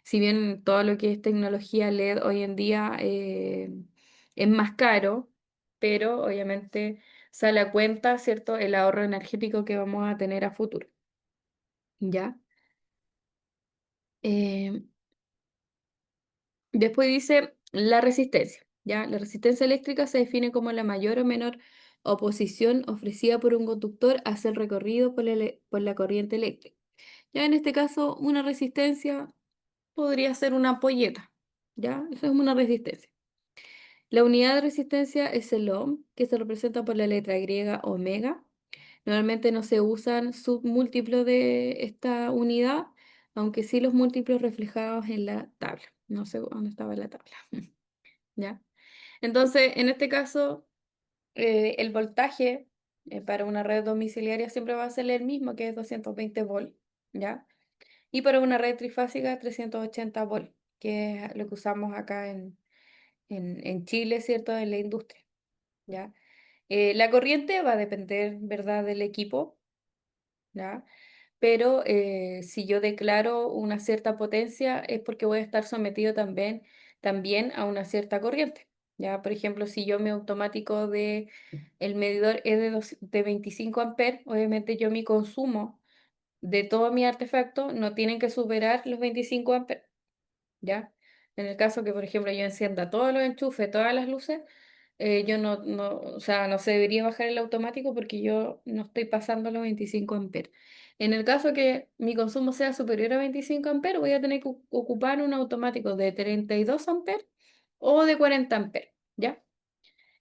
[SPEAKER 1] Si bien todo lo que es tecnología LED hoy en día es más caro, pero obviamente sale a cuenta, ¿cierto? El ahorro energético que vamos a tener a futuro, ¿ya? Eh, Después dice la resistencia, ¿ya? La resistencia eléctrica se define como la mayor o menor oposición ofrecida por un conductor hacia el recorrido por la corriente eléctrica. Ya en este caso, una resistencia podría ser una ampolleta, ¿ya? Eso es una resistencia. La unidad de resistencia es el ohm, que se representa por la letra griega omega. Normalmente no se usan submúltiplos de esta unidad, aunque sí los múltiplos reflejados en la tabla. No sé dónde estaba la tabla. ¿Ya? Entonces, en este caso, el voltaje para una red domiciliaria siempre va a ser el mismo, que es 220 volts, ¿ya? Y para una red trifásica, 380 volts, que es lo que usamos acá en Chile, ¿cierto? En la industria, ¿ya? La corriente va a depender, ¿verdad?, del equipo, ¿ya? Pero si yo declaro una cierta potencia es porque voy a estar sometido también a una cierta corriente, ¿ya? Por ejemplo, si yo mi automático el medidor es de 25 amperes, obviamente yo mi consumo de todo mi artefacto no tienen que superar los 25 amperes, ¿ya? En el caso que, por ejemplo, yo encienda todos los enchufes, todas las luces, yo o sea, no se debería bajar el automático porque yo no estoy pasando los 25 amperes. En el caso que mi consumo sea superior a 25 amperes, voy a tener que ocupar un automático de 32 amperes o de 40 amperes, ¿ya?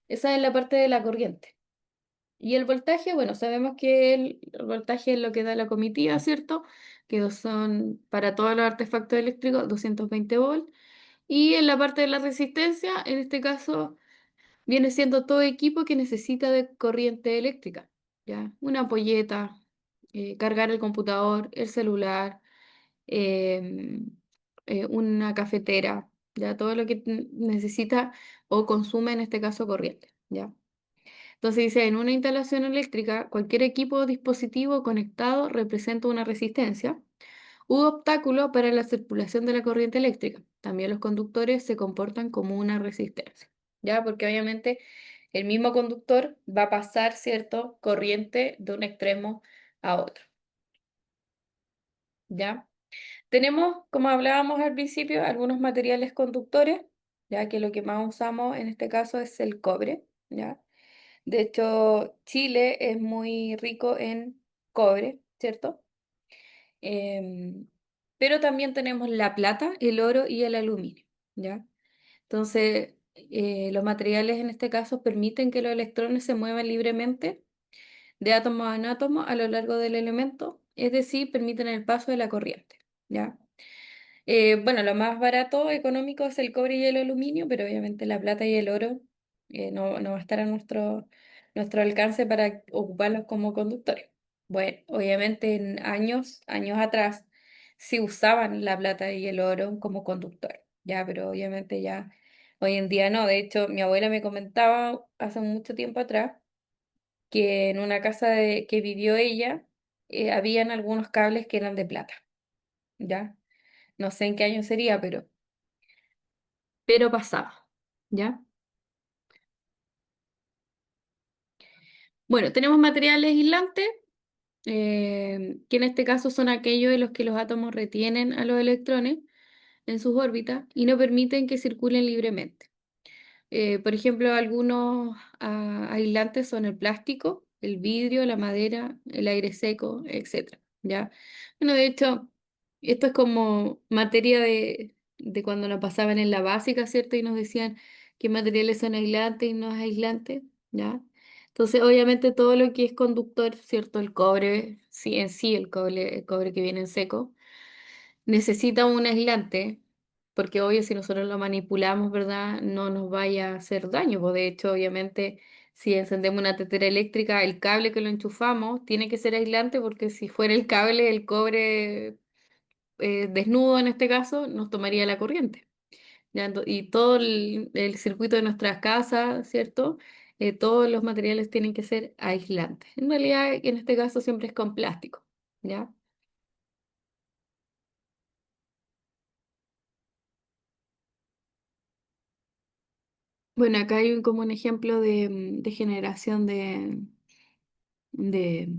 [SPEAKER 1] Esa es la parte de la corriente. Y el voltaje, bueno, sabemos que el voltaje es lo que da la comitiva, ¿cierto? Que son para todos los artefactos eléctricos 220 volts. Y en la parte de la resistencia, en este caso, viene siendo todo equipo que necesita de corriente eléctrica, ¿ya? Una ampolleta, cargar el computador, el celular, em, una cafetera, ¿ya? Todo lo que necesita o consume, en este caso, corriente, ¿ya? Entonces dice, en una instalación eléctrica, cualquier equipo o dispositivo conectado representa una resistencia u obstáculo para la circulación de la corriente eléctrica. También los conductores se comportan como una resistencia, ¿ya? Porque obviamente el mismo conductor va a pasar, ¿cierto?, corriente de un extremo a otro, ¿ya? Tenemos, como hablábamos al principio, algunos materiales conductores, ya que lo que más usamos en este caso es el cobre, ¿ya? De hecho, Chile es muy rico en cobre, ¿cierto? Em, pero también tenemos la plata, el oro y el aluminio, ¿ya? Entonces, los materiales en este caso permiten que los electrones se muevan libremente de átomo en átomo a lo largo del elemento, es decir, permiten el paso de la corriente, ¿ya? Bueno, lo más barato, económico es el cobre y el aluminio, pero obviamente la plata y el oro no va a estar a nuestro alcance para ocuparlos como conductores. Bueno, obviamente en años atrás, sí usaban la plata y el oro como conductor, ya, pero obviamente ya hoy en día no. De hecho, mi abuela me comentaba hace mucho tiempo atrás que en una casa que vivió ella, habían algunos cables que eran de plata, ¿ya? No sé en qué año sería, pero pasaba, ¿ya? Bueno, tenemos materiales aislantes, que en este caso son aquellos en los que los átomos retienen a los electrones. en sus órbitas y no permiten que circulen libremente. Por ejemplo, algunos aislantes son el plástico, el vidrio, la madera, el aire seco, etcétera, ¿ya? Bueno, de hecho, esto es como materia de cuando nos pasaban en la básica, ¿cierto? Y nos decían qué materiales son aislantes y no es aislante, ¿ya? Entonces, obviamente, todo lo que es conductor, ¿cierto? El cobre, sí, en sí, el cobre que viene en seco, necesita un aislante, porque obvio si nosotros lo manipulamos, ¿verdad? No nos vaya a hacer daño, pues de hecho, obviamente, si encendemos una tetera eléctrica, el cable que lo enchufamos tiene que ser aislante porque si fuera el cable, el cobre desnudo en este caso, nos tomaría la corriente. ¿Ya? Y todo el circuito de nuestras casas, ¿cierto? Todos los materiales tienen que ser aislantes. En realidad, en este caso siempre es con plástico, ¿ya? Bueno, acá hay como un ejemplo de generación de, de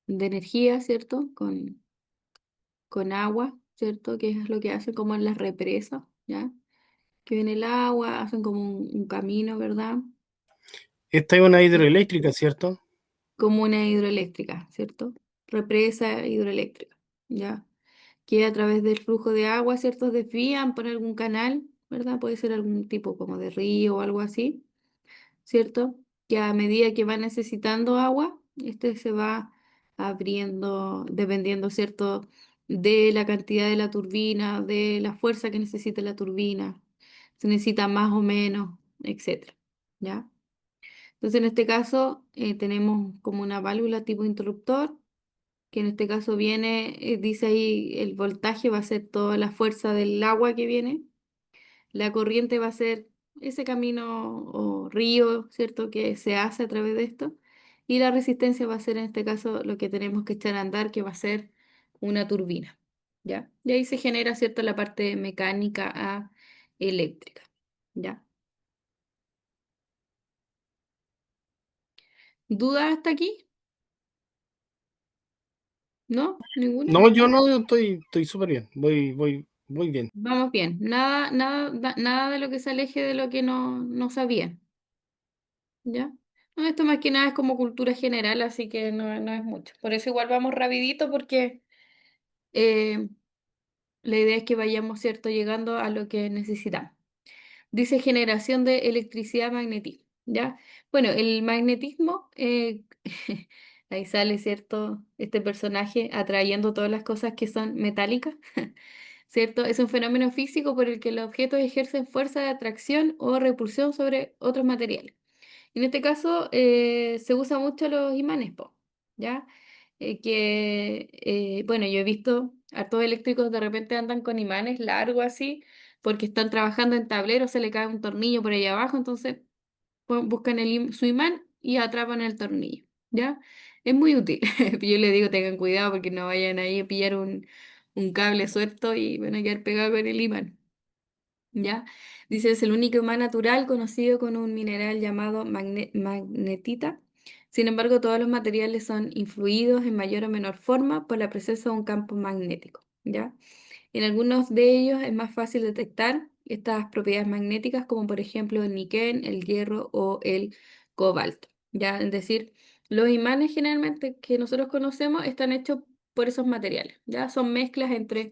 [SPEAKER 1] energía, ¿cierto? Con agua, ¿cierto? Que es lo que hacen como en las represas, ¿ya? Que viene el agua, hacen como un camino, ¿verdad?
[SPEAKER 2] Esta es una
[SPEAKER 1] Y
[SPEAKER 2] hidroeléctrica, ¿cierto?
[SPEAKER 1] como una hidroeléctrica, ¿cierto? Represa hidroeléctrica, ¿ya? Que a través del flujo de agua, ¿cierto? Desvían por algún canal, ¿verdad? Puede ser algún tipo como de río o algo así, ¿cierto? Que a medida que va necesitando agua, este se va abriendo, dependiendo, ¿cierto? De la cantidad de la turbina, de la fuerza que necesita la turbina, si necesita más o menos, etcétera, ¿ya? Entonces, en este caso, tenemos como una válvula tipo interruptor, que en este caso viene, dice ahí, el voltaje va a ser toda la fuerza del agua que viene, la corriente va a ser ese camino o río, ¿cierto?, que se hace a través de esto. Y la resistencia va a ser en este caso lo que tenemos que echar a andar, que va a ser una turbina, ¿ya? Y ahí se genera, ¿cierto?, la parte mecánica a eléctrica, ¿ya? ¿Dudas hasta aquí? ¿No? ¿Ninguna?
[SPEAKER 2] No, yo no estoy súper bien. Voy bien.
[SPEAKER 1] Vamos bien. Nada de lo que se aleje de lo que no sabían, ¿ya? No, esto más que nada es como cultura general, así que no es mucho. Por eso igual vamos rapidito porque eh, la idea es que vayamos, ¿cierto?, llegando a lo que necesitamos. Dice generación de electricidad magnetismo, ¿ya? Bueno, el magnetismo, ahí sale, ¿cierto?, este personaje atrayendo todas las cosas que son metálicas, ¿cierto? Es un fenómeno físico por el que los objetos ejercen fuerza de atracción o repulsión sobre otros materiales. En este caso se usa mucho los imanes, po, ¿ya? Bueno, yo he visto hartos eléctricos de repente andan con imanes largos así, porque están trabajando en tablero, se le cae un tornillo por ahí abajo, entonces buscan su imán y atrapan el tornillo, ¿ya? Es muy útil. Yo les digo, tengan cuidado porque no vayan ahí a pillar un cable suelto y van a quedar pegados con el imán. ¿Ya? Dice, es el único imán natural conocido con un mineral llamado magnetita. Sin embargo, todos los materiales son influidos en mayor o menor forma por la presencia de un campo magnético, ¿ya? En algunos de ellos es más fácil detectar estas propiedades magnéticas, como por ejemplo el níquel, el hierro o el cobalto, ¿ya? Es decir, los imanes generalmente que nosotros conocemos están hechos por esos materiales, ¿ya? Son mezclas entre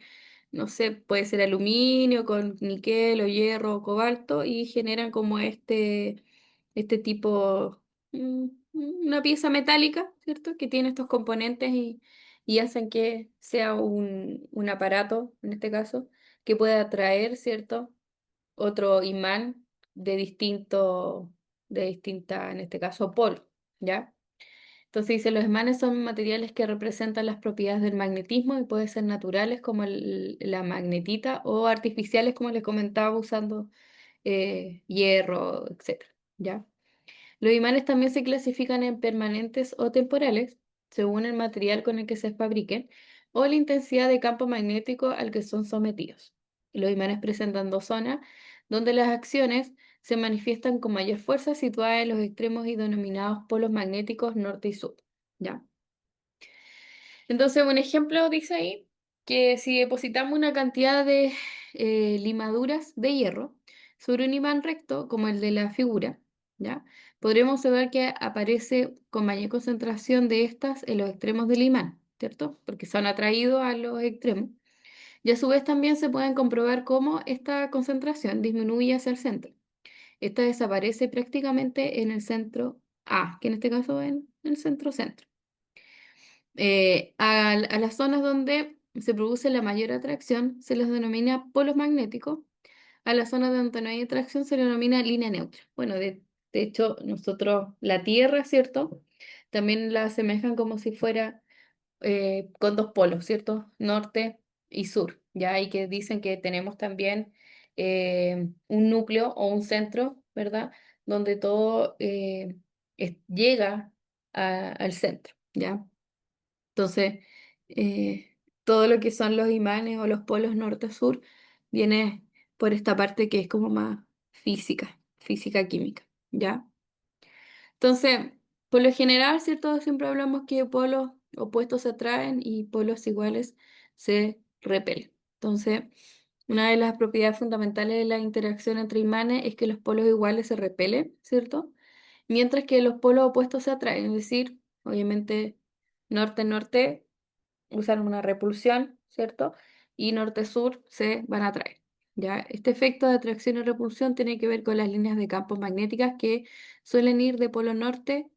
[SPEAKER 1] no sé, puede ser aluminio con níquel o hierro o cobalto y generan como este tipo, una pieza metálica, ¿cierto? Que tiene estos componentes y hacen que sea un aparato, en este caso, que pueda atraer, ¿cierto? Otro imán de distinta, en este caso, polo, ¿ya? Entonces dice, los imanes son materiales que representan las propiedades del magnetismo y pueden ser naturales como la magnetita o artificiales como les comentaba usando hierro, etcétera, ¿ya? Los imanes también se clasifican en permanentes o temporales según el material con el que se fabriquen o la intensidad de campo magnético al que son sometidos. Los imanes presentan dos zonas donde las acciones se manifiestan con mayor fuerza situadas en los extremos y denominados polos magnéticos norte y sur, ¿ya? Entonces, un ejemplo dice ahí, que si depositamos una cantidad de limaduras de hierro sobre un imán recto, como el de la figura, ¿ya? Podremos ver que aparece con mayor concentración de estas en los extremos del imán, ¿cierto? Porque son atraídos a los extremos. Y a su vez también se pueden comprobar cómo esta concentración disminuye hacia el centro. Esta desaparece prácticamente en el centro A, que en este caso es en el centro-centro. A las zonas donde se produce la mayor atracción se les denomina polos magnéticos. A las zonas donde no hay atracción se le denomina línea neutra. Bueno, de hecho, nosotros, la Tierra, ¿cierto? También la asemejan como si fuera con dos polos, ¿cierto? Norte y sur, ¿ya? Y que dicen que tenemos también un núcleo o un centro, ¿verdad? Donde todo llega al centro, ¿ya? Entonces, todo lo que son los imanes o los polos norte-sur viene por esta parte que es como más física, física-química, ¿ya? Entonces, por lo general, ¿cierto? Siempre hablamos que polos opuestos se atraen y polos iguales se repelen. Entonces, una de las propiedades fundamentales de la interacción entre imanes es que los polos iguales se repelen, ¿cierto? Mientras que los polos opuestos se atraen, es decir, obviamente norte-norte usan una repulsión, ¿cierto? Y norte-sur se van a atraer. ¿Ya? Este efecto de atracción y repulsión tiene que ver con las líneas de campos magnéticas que suelen ir de polo norte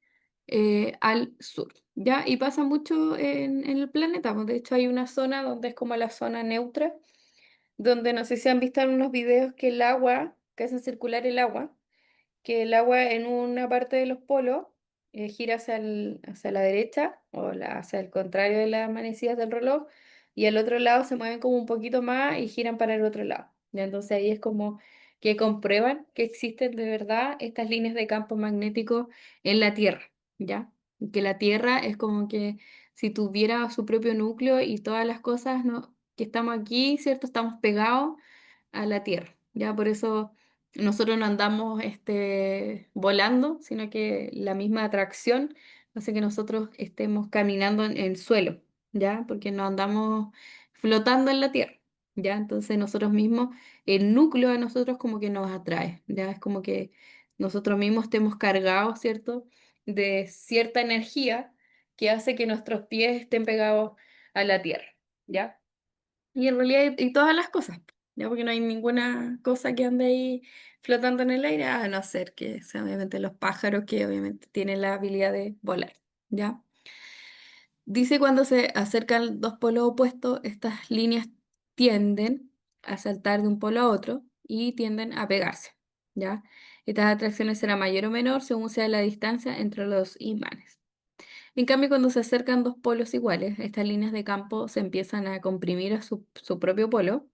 [SPEAKER 1] al sur. ¿Ya? Y pasa mucho en el planeta, pues. De hecho, hay una zona donde es como la zona neutra, donde no sé si han visto en unos videos que el agua, que hacen circular el agua, que el agua en una parte de los polos gira hacia la derecha o hacia el contrario de las manecillas del reloj y al otro lado se mueven como un poquito más y giran para el otro lado. ¿Ya? Entonces ahí es como que comprueban que existen de verdad estas líneas de campo magnético en la Tierra, ¿ya? Y que la Tierra es como que si tuviera su propio núcleo y todas las cosas, ¿no? que estamos aquí, ¿cierto? Estamos pegados a la Tierra, ¿ya? Por eso nosotros no andamos volando, sino que la misma atracción hace que nosotros estemos caminando en el suelo, ¿ya? Porque no andamos flotando en la tierra, ¿ya? Entonces nosotros mismos, el núcleo de nosotros como que nos atrae, ¿ya? Es como que nosotros mismos estemos cargados, ¿cierto? De cierta energía que hace que nuestros pies estén pegados a la tierra, ¿ya? Y en realidad, y todas las cosas, ¿ya? Porque no hay ninguna cosa que ande ahí flotando en el aire, a no ser que sean obviamente los pájaros que obviamente tienen la habilidad de volar, ¿ya? Dice cuando se acercan dos polos opuestos, estas líneas tienden a saltar de un polo a otro y tienden a pegarse, ¿ya? Estas atracciones serán mayor o menor según sea la distancia entre los imanes. En cambio, cuando se acercan dos polos iguales, estas líneas de campo se empiezan a comprimir a su propio polo.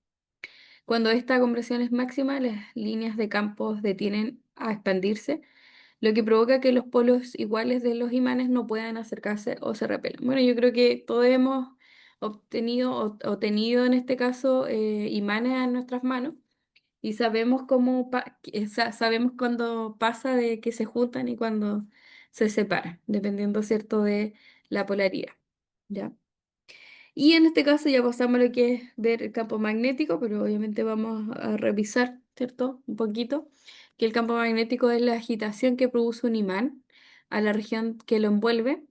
[SPEAKER 1] Cuando esta compresión es máxima, las líneas de campo detienen a expandirse, lo que provoca que los polos iguales de los imanes no puedan acercarse o se repelen. Bueno, yo creo que todos hemos obtenido o tenido en este caso imanes en nuestras manos y sabemos sabemos cuándo pasa de que se juntan y cuándo se separan, dependiendo, ¿cierto?, de la polaridad. ¿Ya? Y en este caso ya pasamos a lo que es ver el campo magnético, pero obviamente vamos a revisar, ¿cierto? Un poquito, que el campo magnético es la agitación que produce un imán a la región que lo envuelve.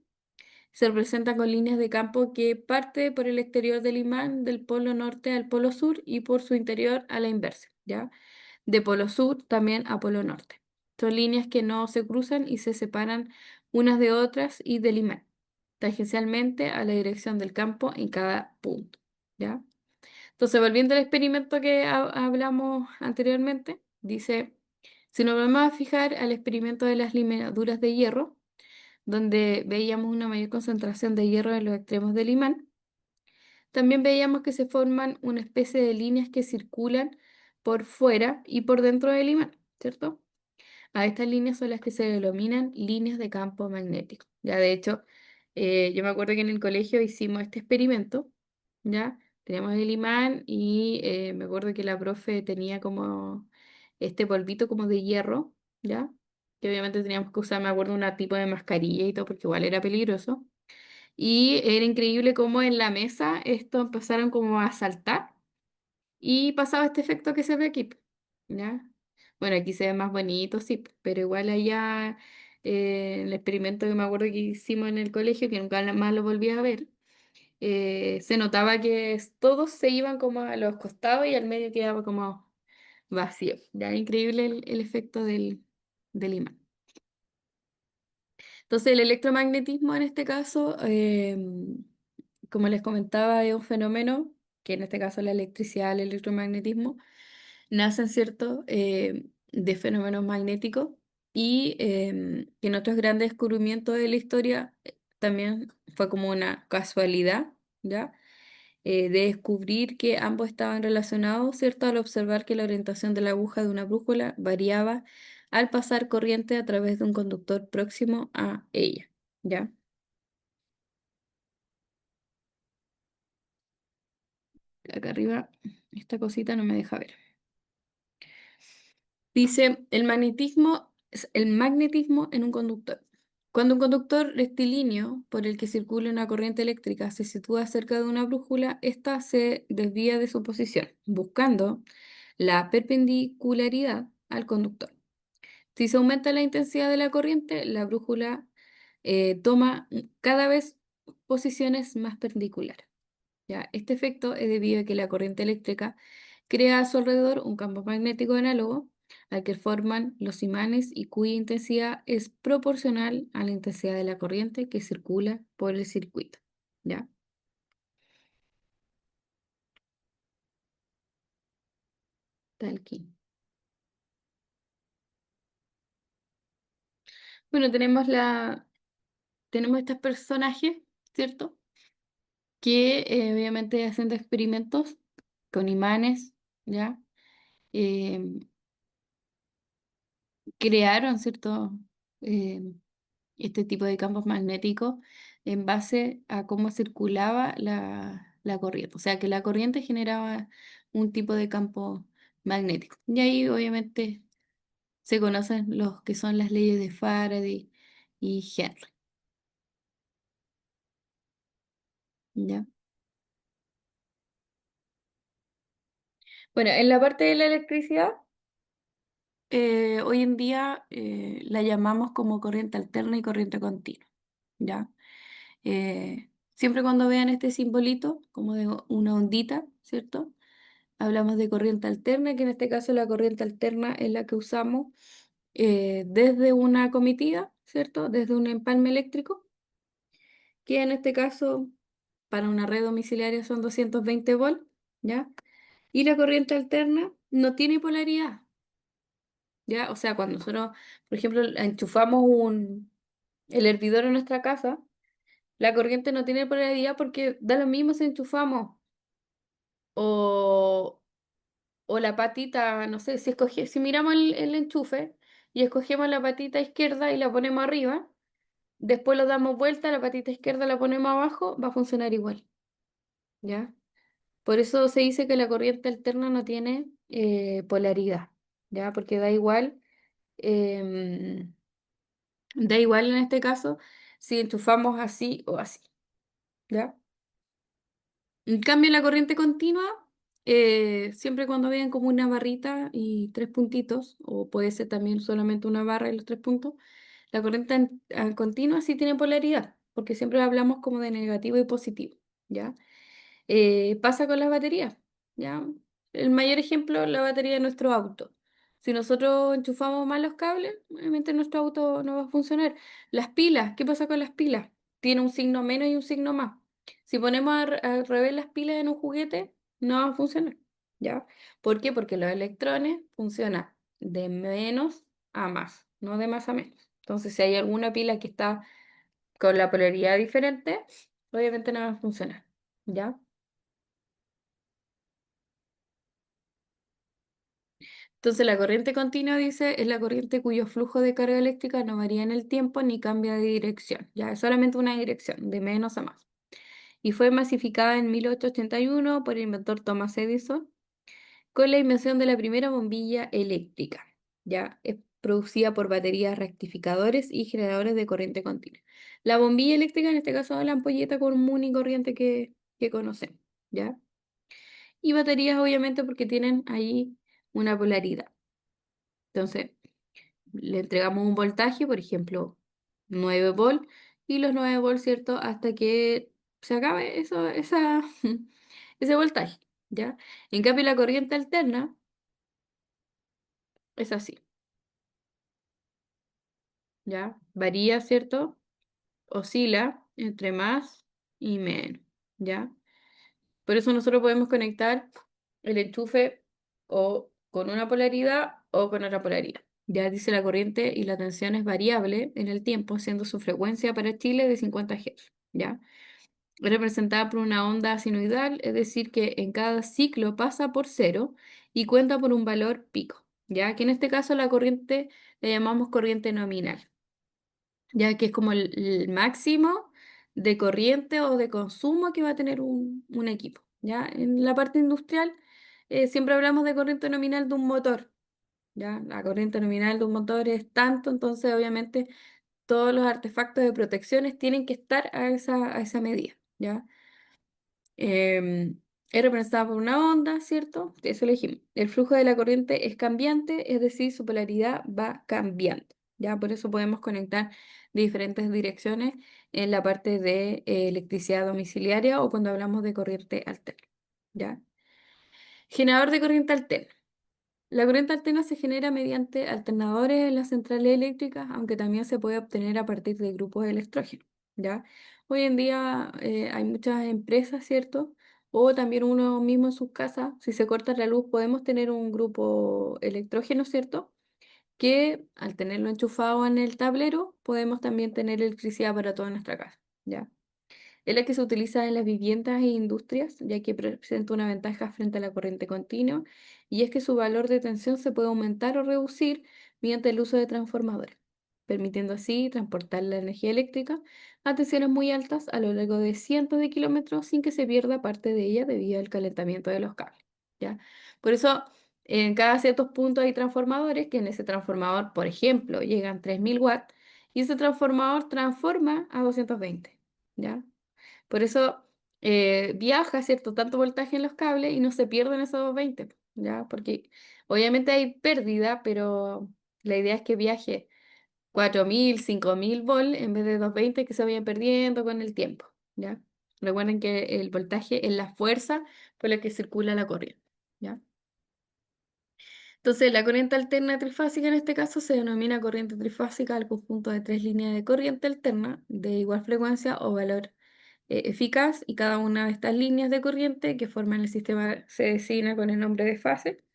[SPEAKER 1] Se representa con líneas de campo que parte por el exterior del imán del polo norte al polo sur y por su interior a la inversa, ¿ya? De polo sur también a polo norte. Son líneas que no se cruzan y se separan unas de otras y del imán, tangencialmente a la dirección del campo en cada punto, ¿ya? Entonces, volviendo al experimento que hablamos anteriormente, dice, si nos vamos a fijar al experimento de las limaduras de hierro, donde veíamos una mayor concentración de hierro en los extremos del imán, también veíamos que se forman una especie de líneas que circulan por fuera y por dentro del imán, ¿cierto? A estas líneas son las que se denominan líneas de campo magnético. Ya de hecho, yo me acuerdo que en el colegio hicimos este experimento, ¿ya? Teníamos el imán y me acuerdo que la profe tenía como este polvito como de hierro, ¿ya? Que obviamente teníamos que usar, me acuerdo, un tipo de mascarilla y todo, porque igual era peligroso. Y era increíble cómo en la mesa esto empezaron como a saltar y pasaba este efecto que se ve aquí, ¿ya? Bueno, aquí se ve más bonito, sí, pero igual allá el experimento que me acuerdo que hicimos en el colegio, que nunca más lo volví a ver, se notaba que todos se iban como a los costados y al medio quedaba como vacío. Ya increíble el efecto del imán. Entonces, el electromagnetismo en este caso, como les comentaba, es un fenómeno que en este caso la electricidad, el electromagnetismo, nacen, ¿cierto?, de fenómenos magnéticos y que en otros grandes descubrimientos de la historia también fue como una casualidad, ¿ya? De descubrir que ambos estaban relacionados, ¿cierto? Al observar que la orientación de la aguja de una brújula variaba al pasar corriente a través de un conductor próximo a ella, ¿ya? Acá arriba, esta cosita no me deja ver. Dice, el magnetismo en un conductor. Cuando un conductor rectilíneo por el que circula una corriente eléctrica se sitúa cerca de una brújula, ésta se desvía de su posición, buscando la perpendicularidad al conductor. Si se aumenta la intensidad de la corriente, la brújula toma cada vez posiciones más perpendiculares. ¿Ya? Este efecto es debido a que la corriente eléctrica crea a su alrededor un campo magnético análogo al que forman los imanes y cuya intensidad es proporcional a la intensidad de la corriente que circula por el circuito. ¿Ya? Está aquí. Bueno, tenemos estos personajes, ¿cierto? Que obviamente haciendo experimentos con imanes, ¿ya? Em, crearon, ¿cierto? Em, este tipo de campos magnéticos en base a cómo circulaba la corriente. O sea, que la corriente generaba un tipo de campo magnético. Y ahí obviamente se conocen los que son las leyes de Faraday y Henry. ¿Ya? Bueno, en la parte de la electricidad, hoy en día la llamamos como corriente alterna y corriente continua. ¿Ya? Siempre cuando vean este simbolito, como de una ondita, ¿cierto? Hablamos de corriente alterna, que en este caso la corriente alterna es la que usamos desde una comitiva, ¿cierto? Desde un empalme eléctrico, que en este caso para una red domiciliaria son 220 volts, ¿ya? Y la corriente alterna no tiene polaridad, ¿ya? O sea, cuando nosotros, por ejemplo, enchufamos el hervidor en nuestra casa, la corriente no tiene polaridad porque da lo mismo si enchufamos o, o la patita, no sé, si miramos el enchufe y escogemos la patita izquierda y la ponemos arriba, después lo damos vuelta, la patita izquierda la ponemos abajo, va a funcionar igual, ¿ya? Por eso se dice que la corriente alterna no tiene polaridad, ¿ya? Porque em, da igual en este caso si enchufamos así o así, ¿ya? En cambio, la corriente continua, siempre cuando vean como una barrita y tres puntitos, o puede ser también solamente una barra y los tres puntos, la corriente continua sí tiene polaridad, porque siempre hablamos como de negativo y positivo, ¿ya? Pasa con las baterías, ¿ya? El mayor ejemplo, la batería de nuestro auto. Si nosotros enchufamos mal los cables, obviamente nuestro auto no va a funcionar. Las pilas, ¿qué pasa con las pilas? Tiene un signo menos y un signo más. Si ponemos al revés las pilas en un juguete, no va a funcionar, ¿ya? ¿Por qué? Porque los electrones funcionan de menos a más, no de más a menos. Entonces, si hay alguna pila que está con la polaridad diferente, obviamente no va a funcionar, ¿ya? Entonces, la corriente continua, dice, es la corriente cuyo flujo de carga eléctrica no varía en el tiempo ni cambia de dirección. Ya, es solamente una dirección, de menos a más. Y fue masificada en 1881 por el inventor Thomas Edison con la invención de la primera bombilla eléctrica. Ya, producida por baterías rectificadores y generadores de corriente continua. La bombilla eléctrica, en este caso, es la ampolleta común y corriente que conocemos, ¿ya? Y baterías, obviamente, porque tienen ahí una polaridad. Entonces, le entregamos un voltaje, por ejemplo, 9 volts, y los 9 volts, ¿cierto? Hasta que se acabe ese voltaje, ¿ya? En cambio, la corriente alterna es así, ¿ya? Varía, ¿cierto? Oscila entre más y menos, ¿ya? Por eso nosotros podemos conectar el enchufe o con una polaridad o con otra polaridad. Ya dice la corriente y la tensión es variable en el tiempo, siendo su frecuencia para Chile de 50 Hz, ¿ya? Es representada por una onda sinusoidal, es decir, que en cada ciclo pasa por cero y cuenta por un valor pico, ¿ya? Que en este caso la corriente la llamamos corriente nominal, ya que es como el máximo de corriente o de consumo que va a tener un equipo, ¿ya? En la parte industrial siempre hablamos de corriente nominal de un motor, ¿ya? La corriente nominal de un motor es tanto, entonces obviamente todos los artefactos de protecciones tienen que estar a esa medida, ¿ya? Es representada por una onda, ¿cierto? Eso lo dijimos. El flujo de la corriente es cambiante, es decir, su polaridad va cambiando, ¿ya? Por eso podemos conectar de diferentes direcciones en la parte de electricidad domiciliaria o cuando hablamos de corriente alterna, ¿ya? Generador de corriente alterna. La corriente alterna se genera mediante alternadores en las centrales eléctricas, aunque también se puede obtener a partir de grupos de electrógeno, ¿ya? Hoy en día hay muchas empresas, ¿cierto? O también uno mismo en sus casas, si se corta la luz, podemos tener un grupo electrógeno, ¿cierto? Que al tenerlo enchufado en el tablero, podemos también tener electricidad para toda nuestra casa, ¿ya? Es la que se utiliza en las viviendas e industrias, ya que presenta una ventaja frente a la corriente continua, y es que su valor de tensión se puede aumentar o reducir mediante el uso de transformadores, permitiendo así transportar la energía eléctrica a tensiones muy altas a lo largo de cientos de kilómetros sin que se pierda parte de ella debido al calentamiento de los cables, ¿ya? Por eso, en cada ciertos puntos hay transformadores que en ese transformador, por ejemplo, llegan 3000 watts y ese transformador transforma a 220, ¿ya? Por eso viaja, ¿cierto? Tanto voltaje en los cables y no se pierden esos 20, ¿ya? Porque obviamente hay pérdida, pero la idea es que viaje 4000, 5000 volts en vez de 220 que se vayan perdiendo con el tiempo, ¿ya? Recuerden que el voltaje es la fuerza por la que circula la corriente, ¿ya? Entonces, la corriente alterna trifásica en este caso se denomina corriente trifásica al conjunto de tres líneas de corriente alterna de igual frecuencia o valor eficaz, y cada una de estas líneas de corriente que forman el sistema se designa con el nombre de fase,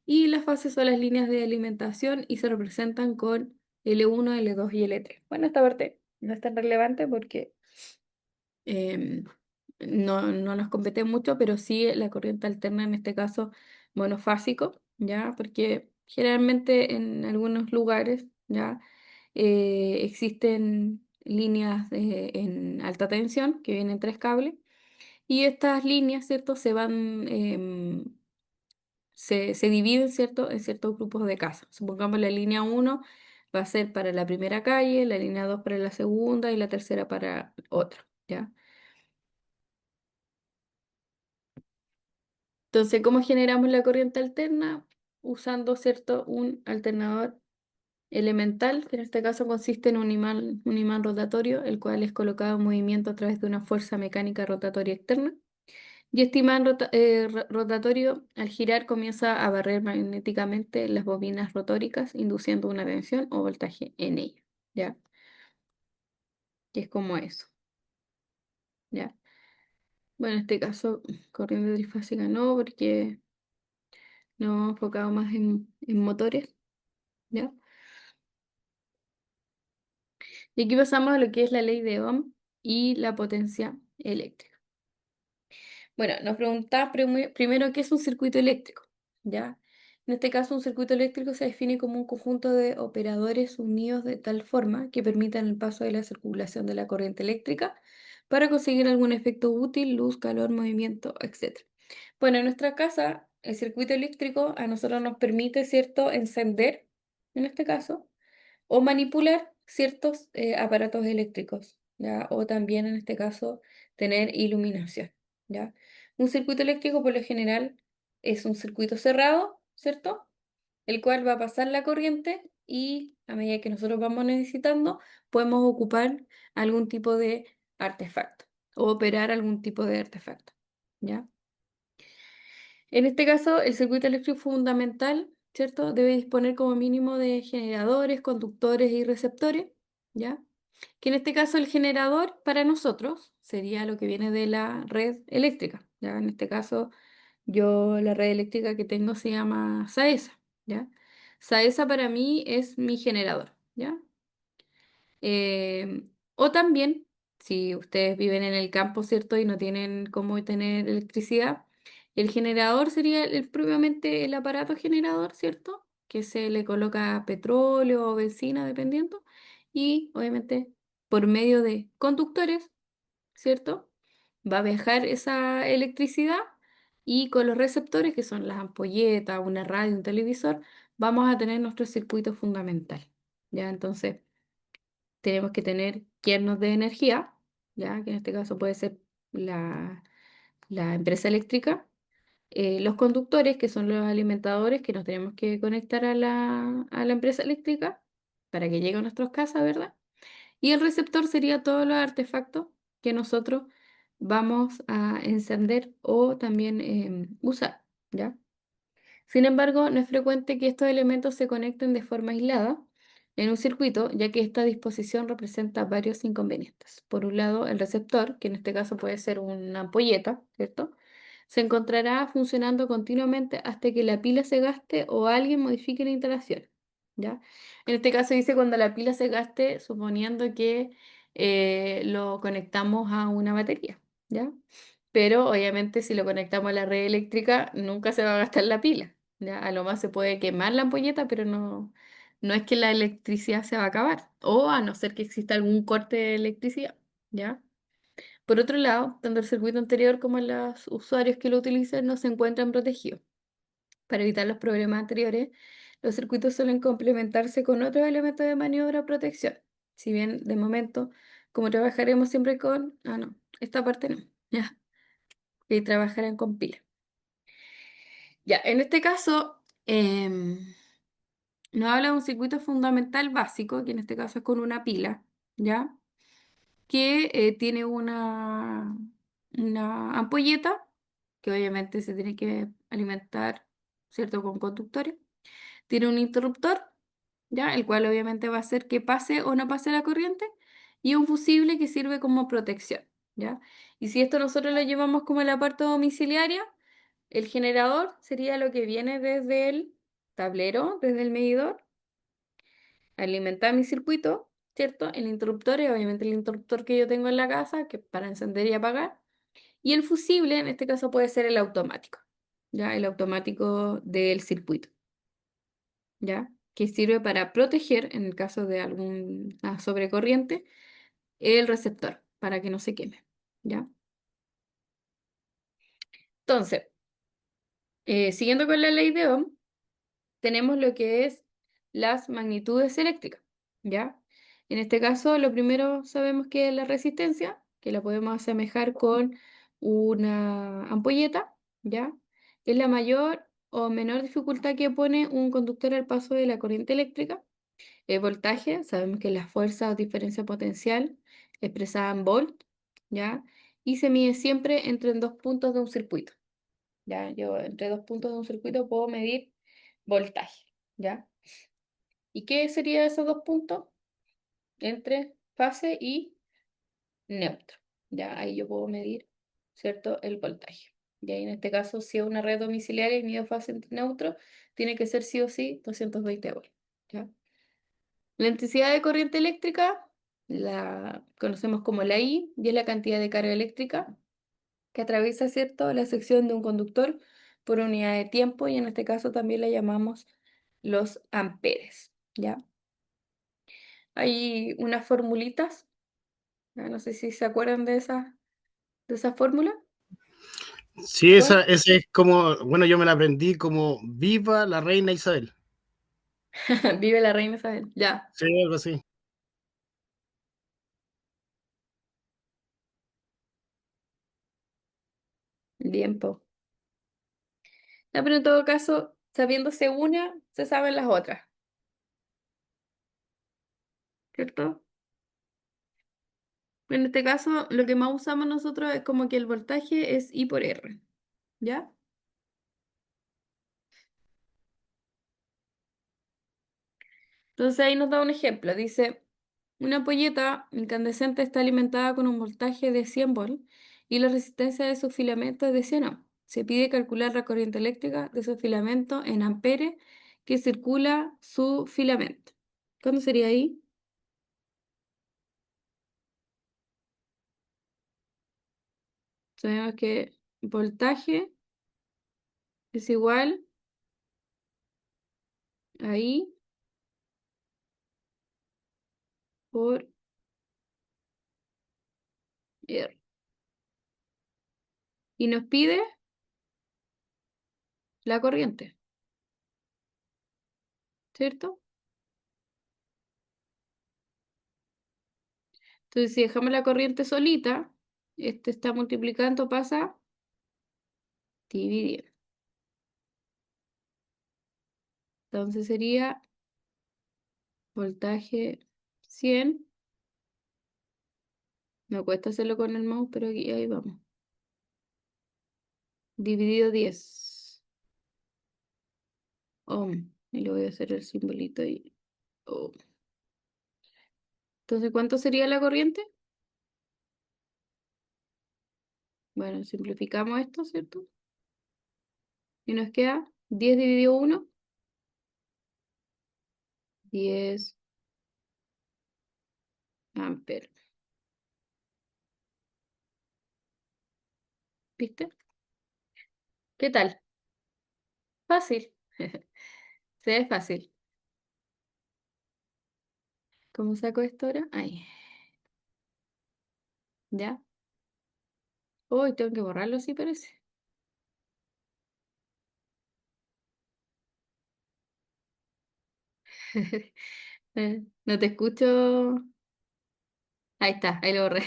[SPEAKER 1] y las fases son las líneas de alimentación y se representan con L1, L2 y L3. Bueno, esta parte no es tan relevante porque em, no nos compete mucho, pero sí la corriente alterna en este caso monofásico, ¿ya? Porque generalmente en algunos lugares, ¿ya? Existen líneas en alta tensión que vienen tres cables y estas líneas, ¿cierto? Se dividen, ¿cierto? En ciertos grupos de casa. Supongamos la línea uno va a ser para la primera calle, la línea 2 para la segunda y la tercera para otra, ¿ya? Entonces, ¿cómo generamos la corriente alterna? Usando, ¿cierto? Un alternador elemental, que en este caso consiste en un imán rotatorio, el cual es colocado en movimiento a través de una fuerza mecánica rotatoria externa. Y este imán rotatorio, al girar, comienza a barrer magnéticamente las bobinas rotóricas, induciendo una tensión o voltaje en ellas, ¿ya? Que es como eso, ¿ya? Bueno, en este caso, corriente trifásica no, porque nos hemos enfocado más en motores, ¿ya? Y aquí pasamos a lo que es la ley de Ohm y la potencia eléctrica. Bueno, nos preguntaba primero qué es un circuito eléctrico, ¿ya? En este caso, un circuito eléctrico se define como un conjunto de operadores unidos de tal forma que permitan el paso de la circulación de la corriente eléctrica para conseguir algún efecto útil, luz, calor, movimiento, etc. Bueno, en nuestra casa, el circuito eléctrico a nosotros nos permite, ¿cierto?, encender en este caso, o manipular ciertos aparatos eléctricos, ¿ya? O también en este caso tener iluminación, ¿ya? Un circuito eléctrico por lo general es un circuito cerrado, ¿cierto? El cual va a pasar la corriente y a medida que nosotros vamos necesitando, podemos ocupar algún tipo de artefacto o operar algún tipo de artefacto, ¿ya? En este caso, el circuito eléctrico fundamental, ¿cierto? Debe disponer como mínimo de generadores, conductores y receptores, ¿ya? Que en este caso el generador para nosotros sería lo que viene de la red eléctrica, ¿ya? En este caso, yo la red eléctrica que tengo se llama SAESA, ¿ya? SAESA para mí es mi generador, ¿ya? O también, si ustedes viven en el campo, ¿cierto? Y no tienen cómo tener electricidad, el generador sería propiamente el aparato generador, ¿cierto? Que se le coloca petróleo o benzina, dependiendo. Y obviamente por medio de conductores, ¿cierto? Va a viajar esa electricidad y con los receptores, que son las ampolletas, una radio, un televisor, vamos a tener nuestro circuito fundamental, ¿ya? Entonces tenemos que tener quien nos dé energía, ya que en este caso puede ser la, la empresa eléctrica, los conductores, que son los alimentadores, que nos tenemos que conectar a la empresa eléctrica para que llegue a nuestras casas, ¿verdad? Y el receptor sería todos los artefactos que nosotros vamos a encender o también usar, ¿ya? Sin embargo, no es frecuente que estos elementos se conecten de forma aislada en un circuito, ya que esta disposición representa varios inconvenientes. Por un lado, el receptor, que en este caso puede ser una ampolleta, ¿cierto? Se encontrará funcionando continuamente hasta que la pila se gaste o alguien modifique la instalación, ¿ya? En este caso dice cuando la pila se gaste, suponiendo que lo conectamos a una batería, ¿ya? Pero obviamente si lo conectamos a la red eléctrica, nunca se va a gastar la pila, ¿ya? A lo más se puede quemar la ampolleta, pero no es que la electricidad se va a acabar, o a no ser que exista algún corte de electricidad, ¿ya? Por otro lado, tanto el circuito anterior como los usuarios que lo utilizan no se encuentran protegidos. Para evitar los problemas anteriores, los circuitos suelen complementarse con otros elementos de maniobra o protección. Si bien de momento, como trabajaremos siempre con... Ah, no, esta parte no. Ya, y trabajarán con pila. Ya, en este caso, nos habla de un circuito fundamental básico, que en este caso es con una pila, ¿ya? Que tiene una ampolleta, que obviamente se tiene que alimentar, ¿cierto? Con conductores. Tiene un interruptor, ¿ya? El cual obviamente va a hacer que pase o no pase la corriente. Y un fusible que sirve como protección, ¿ya? Y si esto nosotros lo llevamos como la parte domiciliaria, el generador sería lo que viene desde el tablero, desde el medidor, alimentar mi circuito, ¿cierto? El interruptor es obviamente el interruptor que yo tengo en la casa, que para encender y apagar. Y el fusible, en este caso, puede ser el automático, ¿ya? El automático del circuito, ¿ya? Que sirve para proteger, en el caso de alguna sobrecorriente, el receptor, para que no se queme, ¿ya? Entonces, siguiendo con la ley de Ohm, tenemos lo que es las magnitudes eléctricas, ¿ya? En este caso, lo primero sabemos que es la resistencia, que la podemos asemejar con una ampolleta, ¿ya? Es la mayor o menor dificultad que pone un conductor al paso de la corriente eléctrica. El voltaje, sabemos que es la fuerza o diferencia potencial expresada en volt, ¿ya? Y se mide siempre entre dos puntos de un circuito, ¿ya? Yo entre dos puntos de un circuito puedo medir voltaje, ¿ya? ¿Y qué serían esos dos puntos? Entre fase y neutro, ¿ya? Ahí yo puedo medir, ¿cierto? El voltaje. Y ahí en este caso, si es una red domiciliaria y mido fase entre neutro, tiene que ser sí o sí 220 volts, ¿ya? La intensidad de corriente eléctrica la conocemos como la I y es la cantidad de carga eléctrica que atraviesa, ¿cierto?, la sección de un conductor por unidad de tiempo y en este caso también la llamamos los amperes, ¿ya? Hay unas formulitas, no sé si se acuerdan de esa fórmula.
[SPEAKER 2] Sí,
[SPEAKER 1] ¿Cuál?
[SPEAKER 2] ese es como, bueno, yo me la aprendí como viva la reina Isabel.
[SPEAKER 1] Vive la reina Isabel. Ya,
[SPEAKER 2] Sí, algo así.
[SPEAKER 1] bien, po. Ya, pero en todo caso, sabiéndose una, se saben las otras, ¿cierto? En este caso, lo que más usamos nosotros es como que el voltaje es I por R, ¿ya? Entonces ahí nos da un ejemplo. Dice, una ampolleta incandescente está alimentada con un voltaje de 100 volts y la resistencia de su filamento es de 100 ohms. Se pide calcular la corriente eléctrica de su filamento en amperes que circula su filamento. ¿Cuándo sería ahí? Sabemos que voltaje es igual a I por R. Y nos pide la corriente, ¿cierto? Entonces, si dejamos la corriente solita, este está multiplicando, pasa a dividir. Entonces sería voltaje 100. Me cuesta hacerlo con el mouse, pero aquí, ahí vamos. Dividido 10 ohm. Y le voy a hacer el simbolito ahí. Ohm. Entonces, ¿cuánto sería la corriente? Bueno, simplificamos esto, ¿cierto? Y nos queda 10 dividido 1, 10 amperes. ¿Viste? ¿Qué tal? Fácil. Se ve fácil. ¿Cómo saco esto ahora? Ahí. ¿Ya? Uy, tengo que borrarlo, sí parece. No te escucho. Ahí está, ahí lo borré.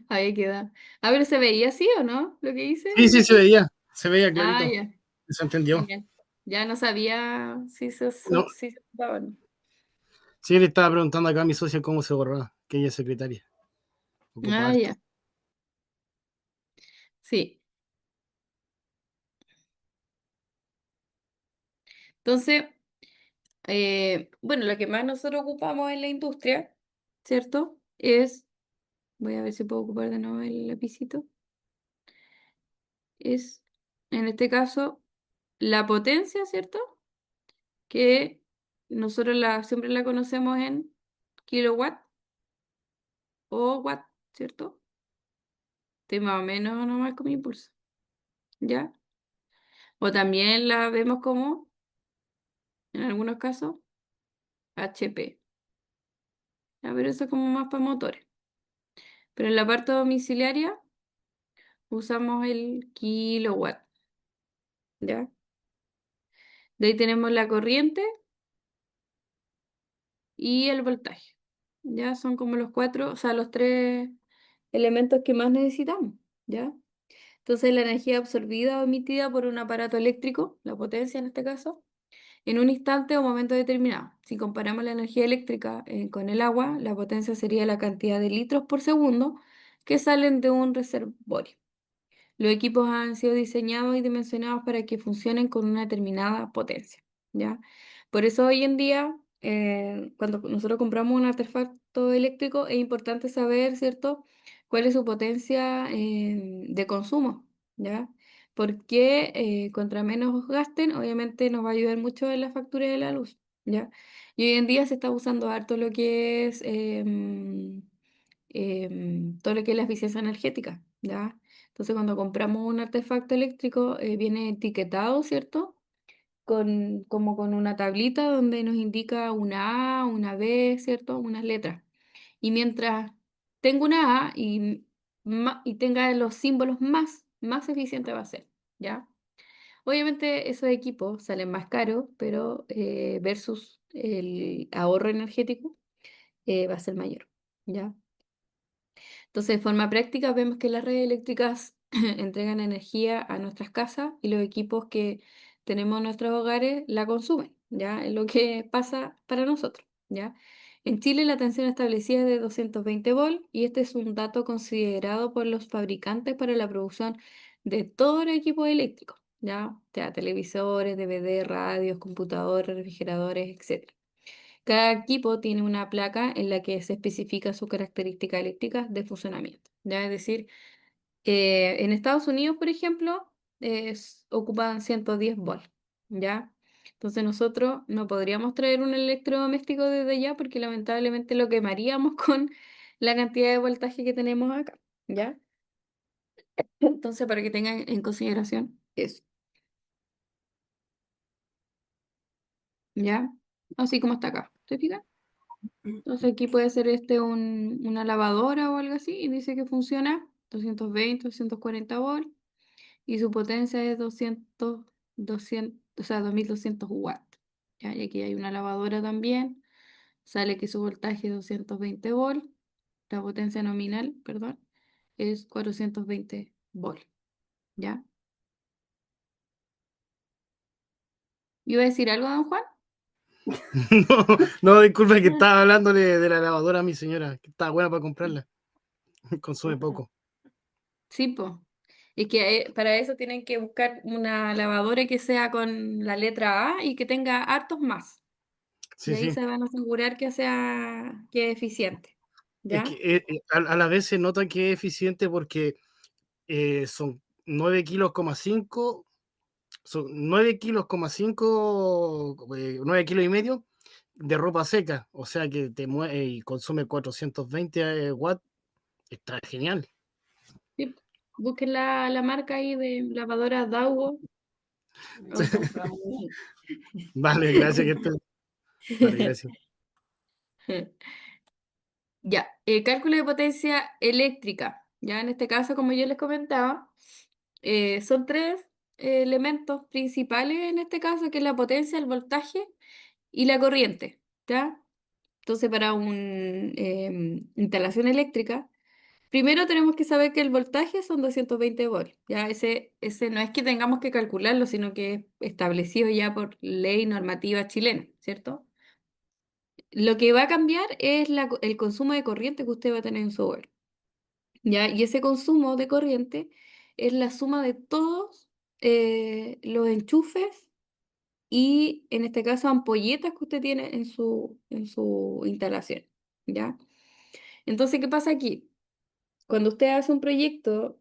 [SPEAKER 1] Ahí queda. A ver, ¿se veía así o no? Lo que hice.
[SPEAKER 2] Sí, sí, se veía
[SPEAKER 1] Ah,
[SPEAKER 2] clarito,
[SPEAKER 1] ya.
[SPEAKER 2] se entendió.
[SPEAKER 1] Genial. Ya no sabía si
[SPEAKER 2] No,
[SPEAKER 1] si se ocupaba o no.
[SPEAKER 2] sí, le estaba preguntando acá a mi socia cómo se borraba, que ella es secretaria, ocupa
[SPEAKER 1] Ah,
[SPEAKER 2] harto.
[SPEAKER 1] ya. Sí. Entonces, bueno, lo que más nosotros ocupamos en la industria, ¿cierto? Es, voy a ver si puedo ocupar de nuevo el lapicito. Es, en este caso, la potencia, ¿cierto? Que nosotros siempre la conocemos en kilowatt o watt, ¿cierto? Estoy más o menos nomás con mi impulso, ¿ya? O también la vemos como, en algunos casos, HP. Ya, pero eso es como más para motores. Pero en la parte domiciliaria usamos el kilowatt, ¿ya? De ahí tenemos la corriente y el voltaje. Ya son como los cuatro, o sea, los tres elementos que más necesitamos, ¿ya? Entonces, la energía absorbida o emitida por un aparato eléctrico, la potencia en este caso, en un instante o momento determinado. Si comparamos la energía eléctrica con el agua, la potencia sería la cantidad de litros por segundo que salen de un reservorio. Los equipos han sido diseñados y dimensionados para que funcionen con una determinada potencia, ¿ya? Por eso hoy en día, cuando nosotros compramos un artefacto eléctrico, es importante saber, ¿cierto?, cuál es su potencia de consumo, ¿ya? Porque contra menos gasten, obviamente nos va a ayudar mucho en la factura de la luz, ¿ya? Y hoy en día se está usando harto lo que es todo lo que es la eficiencia energética, ¿ya? Entonces, cuando compramos un artefacto eléctrico, viene etiquetado, ¿cierto? Como con una tablita donde nos indica una A, una B, ¿cierto? Unas letras. Y mientras tenga una A y tenga los símbolos más eficiente va a ser, ¿ya? Obviamente esos equipos salen más caros, pero versus el ahorro energético va a ser mayor, ¿ya? Entonces, de forma práctica, vemos que las redes eléctricas entregan energía a nuestras casas y los equipos que tenemos en nuestros hogares la consumen, ¿ya? Es lo que pasa para nosotros, ¿ya? En Chile la tensión establecida es de 220 volts y este es un dato considerado por los fabricantes para la producción de todos los equipos eléctricos, ¿ya? O sea, televisores, DVD, radios, computadores, refrigeradores, etc. Cada equipo tiene una placa en la que se especifica sus características eléctricas de funcionamiento. ¿Ya? Es decir, en Estados Unidos, por ejemplo, ocupan 110 volts. ¿Ya? Entonces nosotros no podríamos traer un electrodoméstico desde allá porque lamentablemente lo quemaríamos con la cantidad de voltaje que tenemos acá. ¿Ya? Entonces, para que tengan en consideración eso. ¿Ya? Así como está acá. ¿Se fijan? Entonces aquí puede ser una lavadora o algo así y dice que funciona 220, 240 volts y su potencia es 200, o sea, 2200 watts. ¿Ya? Y aquí hay una lavadora también, sale que su voltaje es 220 volts, la potencia nominal, perdón, es 420 volts. ¿Ya? ¿Iba a decir algo, don Juan?
[SPEAKER 2] No, no, disculpe que estaba hablándole de la lavadora a mi señora, que estaba buena para comprarla. Consume poco.
[SPEAKER 1] Sí, pues. Y que para eso tienen que buscar una lavadora que sea con la letra A y que tenga hartos más. Y
[SPEAKER 2] Sí,
[SPEAKER 1] ahí
[SPEAKER 2] sí.
[SPEAKER 1] se van a asegurar que es eficiente.
[SPEAKER 2] Es que
[SPEAKER 1] ¿Ya?
[SPEAKER 2] a la vez se nota que es eficiente porque son 9 kilos, 5, son 9 kilos, 9 kilos y medio de ropa seca. O sea que y consume 420 watts. Está genial.
[SPEAKER 1] Sí. Busquen la marca ahí de lavadora Daiwa.
[SPEAKER 2] Vale, gracias. Vale, gracias.
[SPEAKER 1] Ya, cálculo de potencia eléctrica. Ya en este caso, como yo les comentaba, son tres elementos principales en este caso, que es la potencia, el voltaje y la corriente. ¿Ya? Entonces, para una instalación eléctrica, primero tenemos que saber que el voltaje son 220 volts. Ya ese no es que tengamos que calcularlo, sino que es establecido ya por ley normativa chilena, ¿cierto? Lo que va a cambiar es el consumo de corriente que usted va a tener en su hogar. ¿Ya? Y ese consumo de corriente es la suma de todos los enchufes y, en este caso, ampolletas que usted tiene en su instalación. ¿Ya? Entonces, ¿qué pasa aquí? Cuando usted hace un proyecto,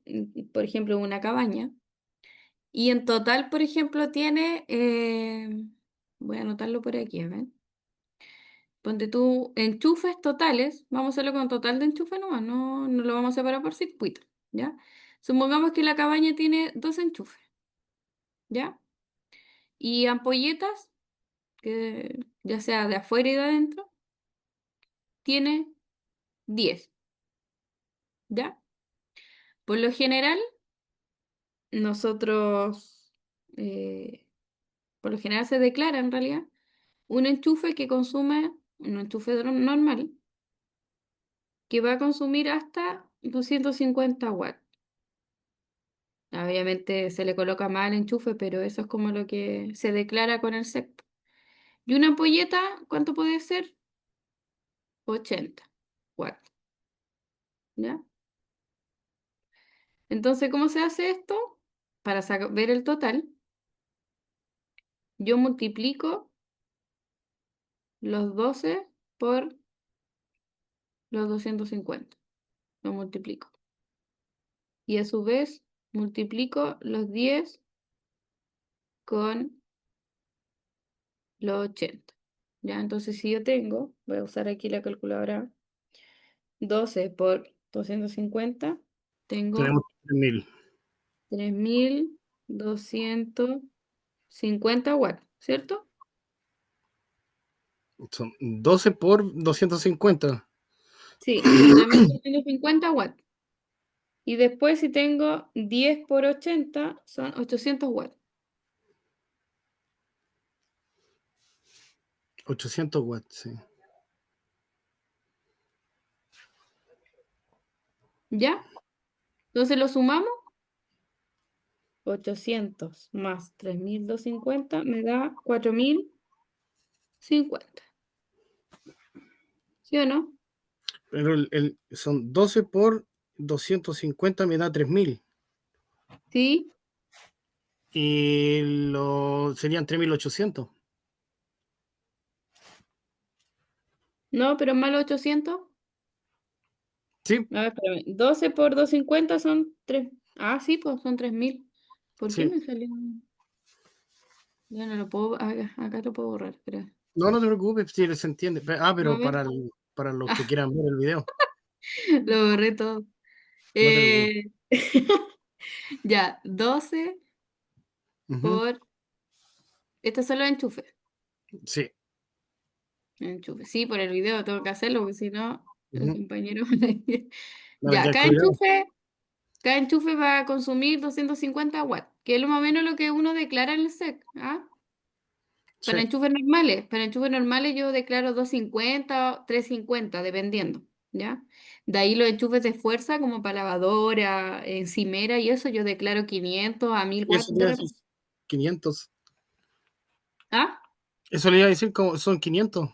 [SPEAKER 1] por ejemplo, una cabaña, y en total, por ejemplo, tiene, voy a anotarlo por aquí, a ver. Ponte tú enchufes totales, vamos a hacerlo con total de enchufe nomás, no lo vamos a separar por circuito, ¿ya? Supongamos que la cabaña tiene dos enchufes, ¿ya? Y ampolletas, que ya sea de afuera y de adentro, tiene 10, ¿ya? Por lo general, nosotros, eh, por lo general se declara en realidad un enchufe que consume, un enchufe normal, que va a consumir hasta 250 watts. Obviamente se le coloca más el enchufe, pero eso es como lo que se declara con el SEC. Y una ampolleta, ¿cuánto puede ser? 80 watts, ¿ya? Entonces, ¿cómo se hace esto? Para ver el total, yo multiplico los 12 por los 250. Lo multiplico. Y a su vez, multiplico los 10 con los 80. ¿Ya? Entonces, si yo tengo, voy a usar aquí la calculadora, 12 por 250, tengo
[SPEAKER 2] Tenemos 3000.
[SPEAKER 1] 3250 watts, ¿cierto?
[SPEAKER 2] Son 12 por 250.
[SPEAKER 1] Sí, son 3250 watts. Y después si tengo 10 por 80, son 800 watts.
[SPEAKER 2] 800 watts, sí.
[SPEAKER 1] ¿Ya? Entonces lo sumamos. 800 más 3250 me da 4050. ¿Sí o no?
[SPEAKER 2] Pero son 12 por 250 me da 3000.
[SPEAKER 1] Sí.
[SPEAKER 2] Y serían 3800.
[SPEAKER 1] No, pero más los 800.
[SPEAKER 2] Sí,
[SPEAKER 1] A ver, espérame. 12 por 250 son 3. Ah, sí, pues son 3000. ¿Por qué
[SPEAKER 2] sí.
[SPEAKER 1] me salió? Ya no lo puedo. Acá lo puedo borrar. Espera.
[SPEAKER 2] No, no te preocupes, si se entiende.
[SPEAKER 1] A
[SPEAKER 2] Pero
[SPEAKER 1] ver.
[SPEAKER 2] para los que quieran ver el video,
[SPEAKER 1] Lo borré todo.
[SPEAKER 2] no te preocupes.
[SPEAKER 1] Eh, ya, 12
[SPEAKER 2] Ujú,
[SPEAKER 1] por. Estos son los enchufes.
[SPEAKER 2] sí.
[SPEAKER 1] Enchufe. Sí, por el video tengo que hacerlo, porque si no, el
[SPEAKER 2] Ujú.
[SPEAKER 1] compañero.
[SPEAKER 2] No me
[SPEAKER 1] Ya,
[SPEAKER 2] queda colgado.
[SPEAKER 1] cada enchufe va a consumir 250 watts, que es lo más o menos lo que uno declara en el SEC. ¿Ah?
[SPEAKER 2] Sí.
[SPEAKER 1] Para enchufes normales yo declaro 250 o 350, dependiendo. ¿Ya? De ahí los enchufes de fuerza, como para lavadora, encimera y eso, yo declaro 500 a 1000
[SPEAKER 2] Eso
[SPEAKER 1] watts
[SPEAKER 2] le
[SPEAKER 1] de
[SPEAKER 2] iba a decir
[SPEAKER 1] repente.
[SPEAKER 2] 500.
[SPEAKER 1] ¿Ah?
[SPEAKER 2] Eso le iba a decir como son 500.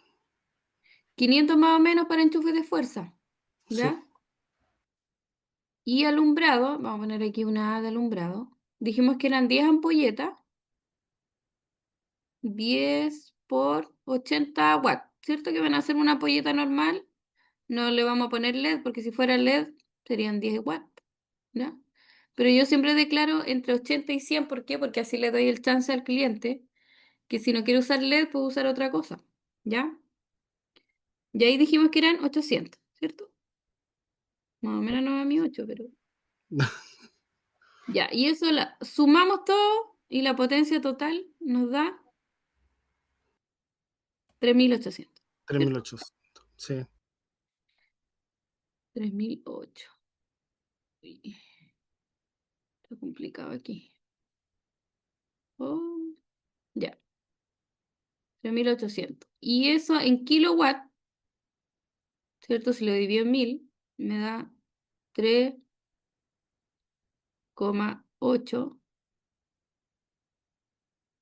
[SPEAKER 1] 500 más o menos para enchufes de fuerza.
[SPEAKER 2] Sí.
[SPEAKER 1] ¿Ya? Y alumbrado, vamos a poner aquí una A de alumbrado. Dijimos que eran 10 ampolletas, 10 por 80 watts, ¿cierto? Que van a ser una ampolleta normal. No le vamos a poner LED, porque si fuera LED serían 10 watts, ¿ya? Pero yo siempre declaro entre 80 y 100, ¿por qué? Porque así le doy el chance al cliente que si no quiere usar LED puede usar otra cosa, ¿ya? Y ahí dijimos que eran 800, ¿cierto? Más o menos no a mi 8, pero... Ya, y eso sumamos todo y la potencia total nos da 3800, ¿cierto?
[SPEAKER 2] 3800. Sí.
[SPEAKER 1] 3008. Uy, está complicado aquí. Oh, ya, 3800. Y eso en kilowatt, ¿cierto? Si lo divido en 1000, me da 3,8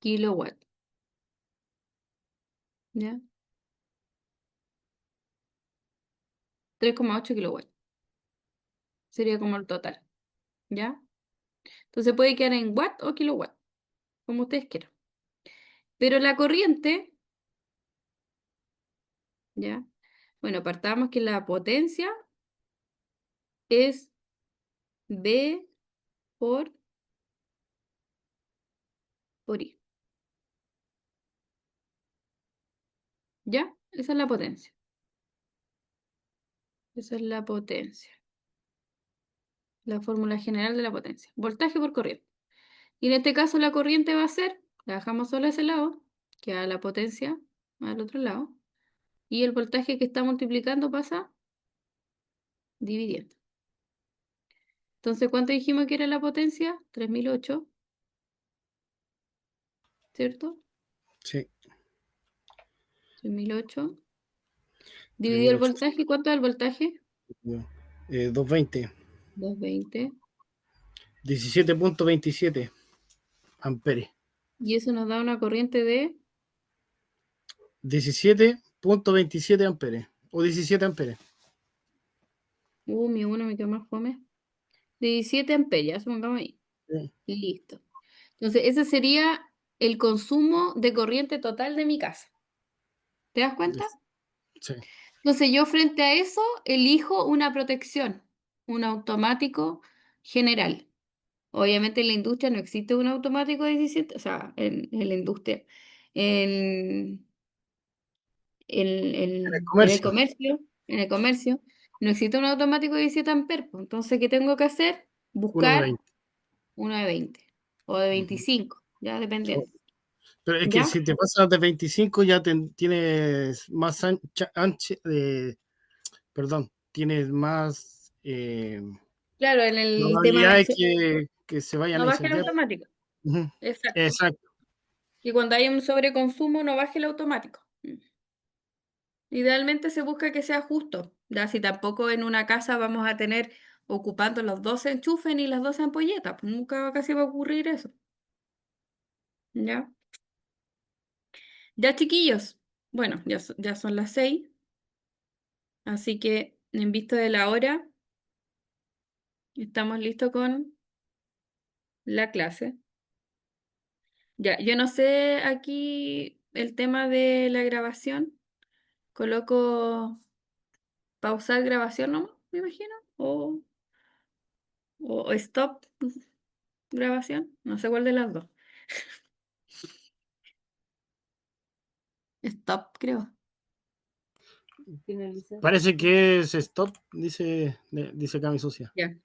[SPEAKER 1] kilowatt, ¿ya? 3,8 kilowatt. Sería como el total, ¿ya? Entonces puede quedar en watt o kilowatt, como ustedes quieran. Pero la corriente, ¿ya? Bueno, partamos que la potencia es B por I. ¿Ya? Esa es la potencia. Esa es la potencia. La fórmula general de la potencia. Voltaje por corriente. Y en este caso la corriente va a ser, la dejamos solo a ese lado, que a la potencia al otro lado. Y el voltaje que está multiplicando pasa dividiendo. Entonces, ¿cuánto dijimos que era la potencia? 3008, ¿cierto?
[SPEAKER 2] Sí.
[SPEAKER 1] 3008. Dividido el
[SPEAKER 2] 3800.
[SPEAKER 1] voltaje. ¿Cuánto es el voltaje?
[SPEAKER 2] 220.
[SPEAKER 1] 220.
[SPEAKER 2] 17.27 amperes.
[SPEAKER 1] Y eso nos da una corriente de
[SPEAKER 2] 17.27 amperes. O 17 amperes.
[SPEAKER 1] Mi uno me quedó más fome. De 17 amperios, pongamos ahí.
[SPEAKER 2] Sí.
[SPEAKER 1] Listo. Entonces, ese sería el consumo de corriente total de mi casa. ¿Te das cuenta?
[SPEAKER 2] Sí.
[SPEAKER 1] Entonces, yo frente a eso elijo una protección, un automático general. Obviamente en la industria no existe un automático de 17, o sea, en la industria. En,
[SPEAKER 2] En el
[SPEAKER 1] en el
[SPEAKER 2] comercio.
[SPEAKER 1] comercio, en el comercio, no existe un automático de 17 amperes. Pues. Entonces, ¿qué tengo que hacer?
[SPEAKER 2] Uno de
[SPEAKER 1] Buscar
[SPEAKER 2] 20.
[SPEAKER 1] uno de 20 o de
[SPEAKER 2] Ujú.
[SPEAKER 1] 25, ya dependiendo.
[SPEAKER 2] Pero es que
[SPEAKER 1] ¿Ya?
[SPEAKER 2] si te pasas de 25 ya tienes más perdón, tienes más
[SPEAKER 1] Claro, en el tema de
[SPEAKER 2] probabilidades que se vayan
[SPEAKER 1] no
[SPEAKER 2] a
[SPEAKER 1] baje el
[SPEAKER 2] incendiar.
[SPEAKER 1] automático.
[SPEAKER 2] Ujú.
[SPEAKER 1] Exacto.
[SPEAKER 2] Exacto.
[SPEAKER 1] Y cuando hay un sobreconsumo, no baje el automático. Idealmente se busca que sea justo, ya si tampoco en una casa vamos a tener ocupando los 12 enchufes ni las 12 ampolletas, pues nunca casi va a ocurrir eso. ¿Ya? Ya, chiquillos. Bueno, ya son las 6, así que en vista de la hora, estamos listos con la clase. Ya, yo no sé aquí el tema de la grabación. Coloco pausar grabación nomás, me imagino. O stop grabación. No sé cuál de las dos. Stop, creo.
[SPEAKER 2] Parece que es stop, dice Cami Sucia.
[SPEAKER 1] Ya.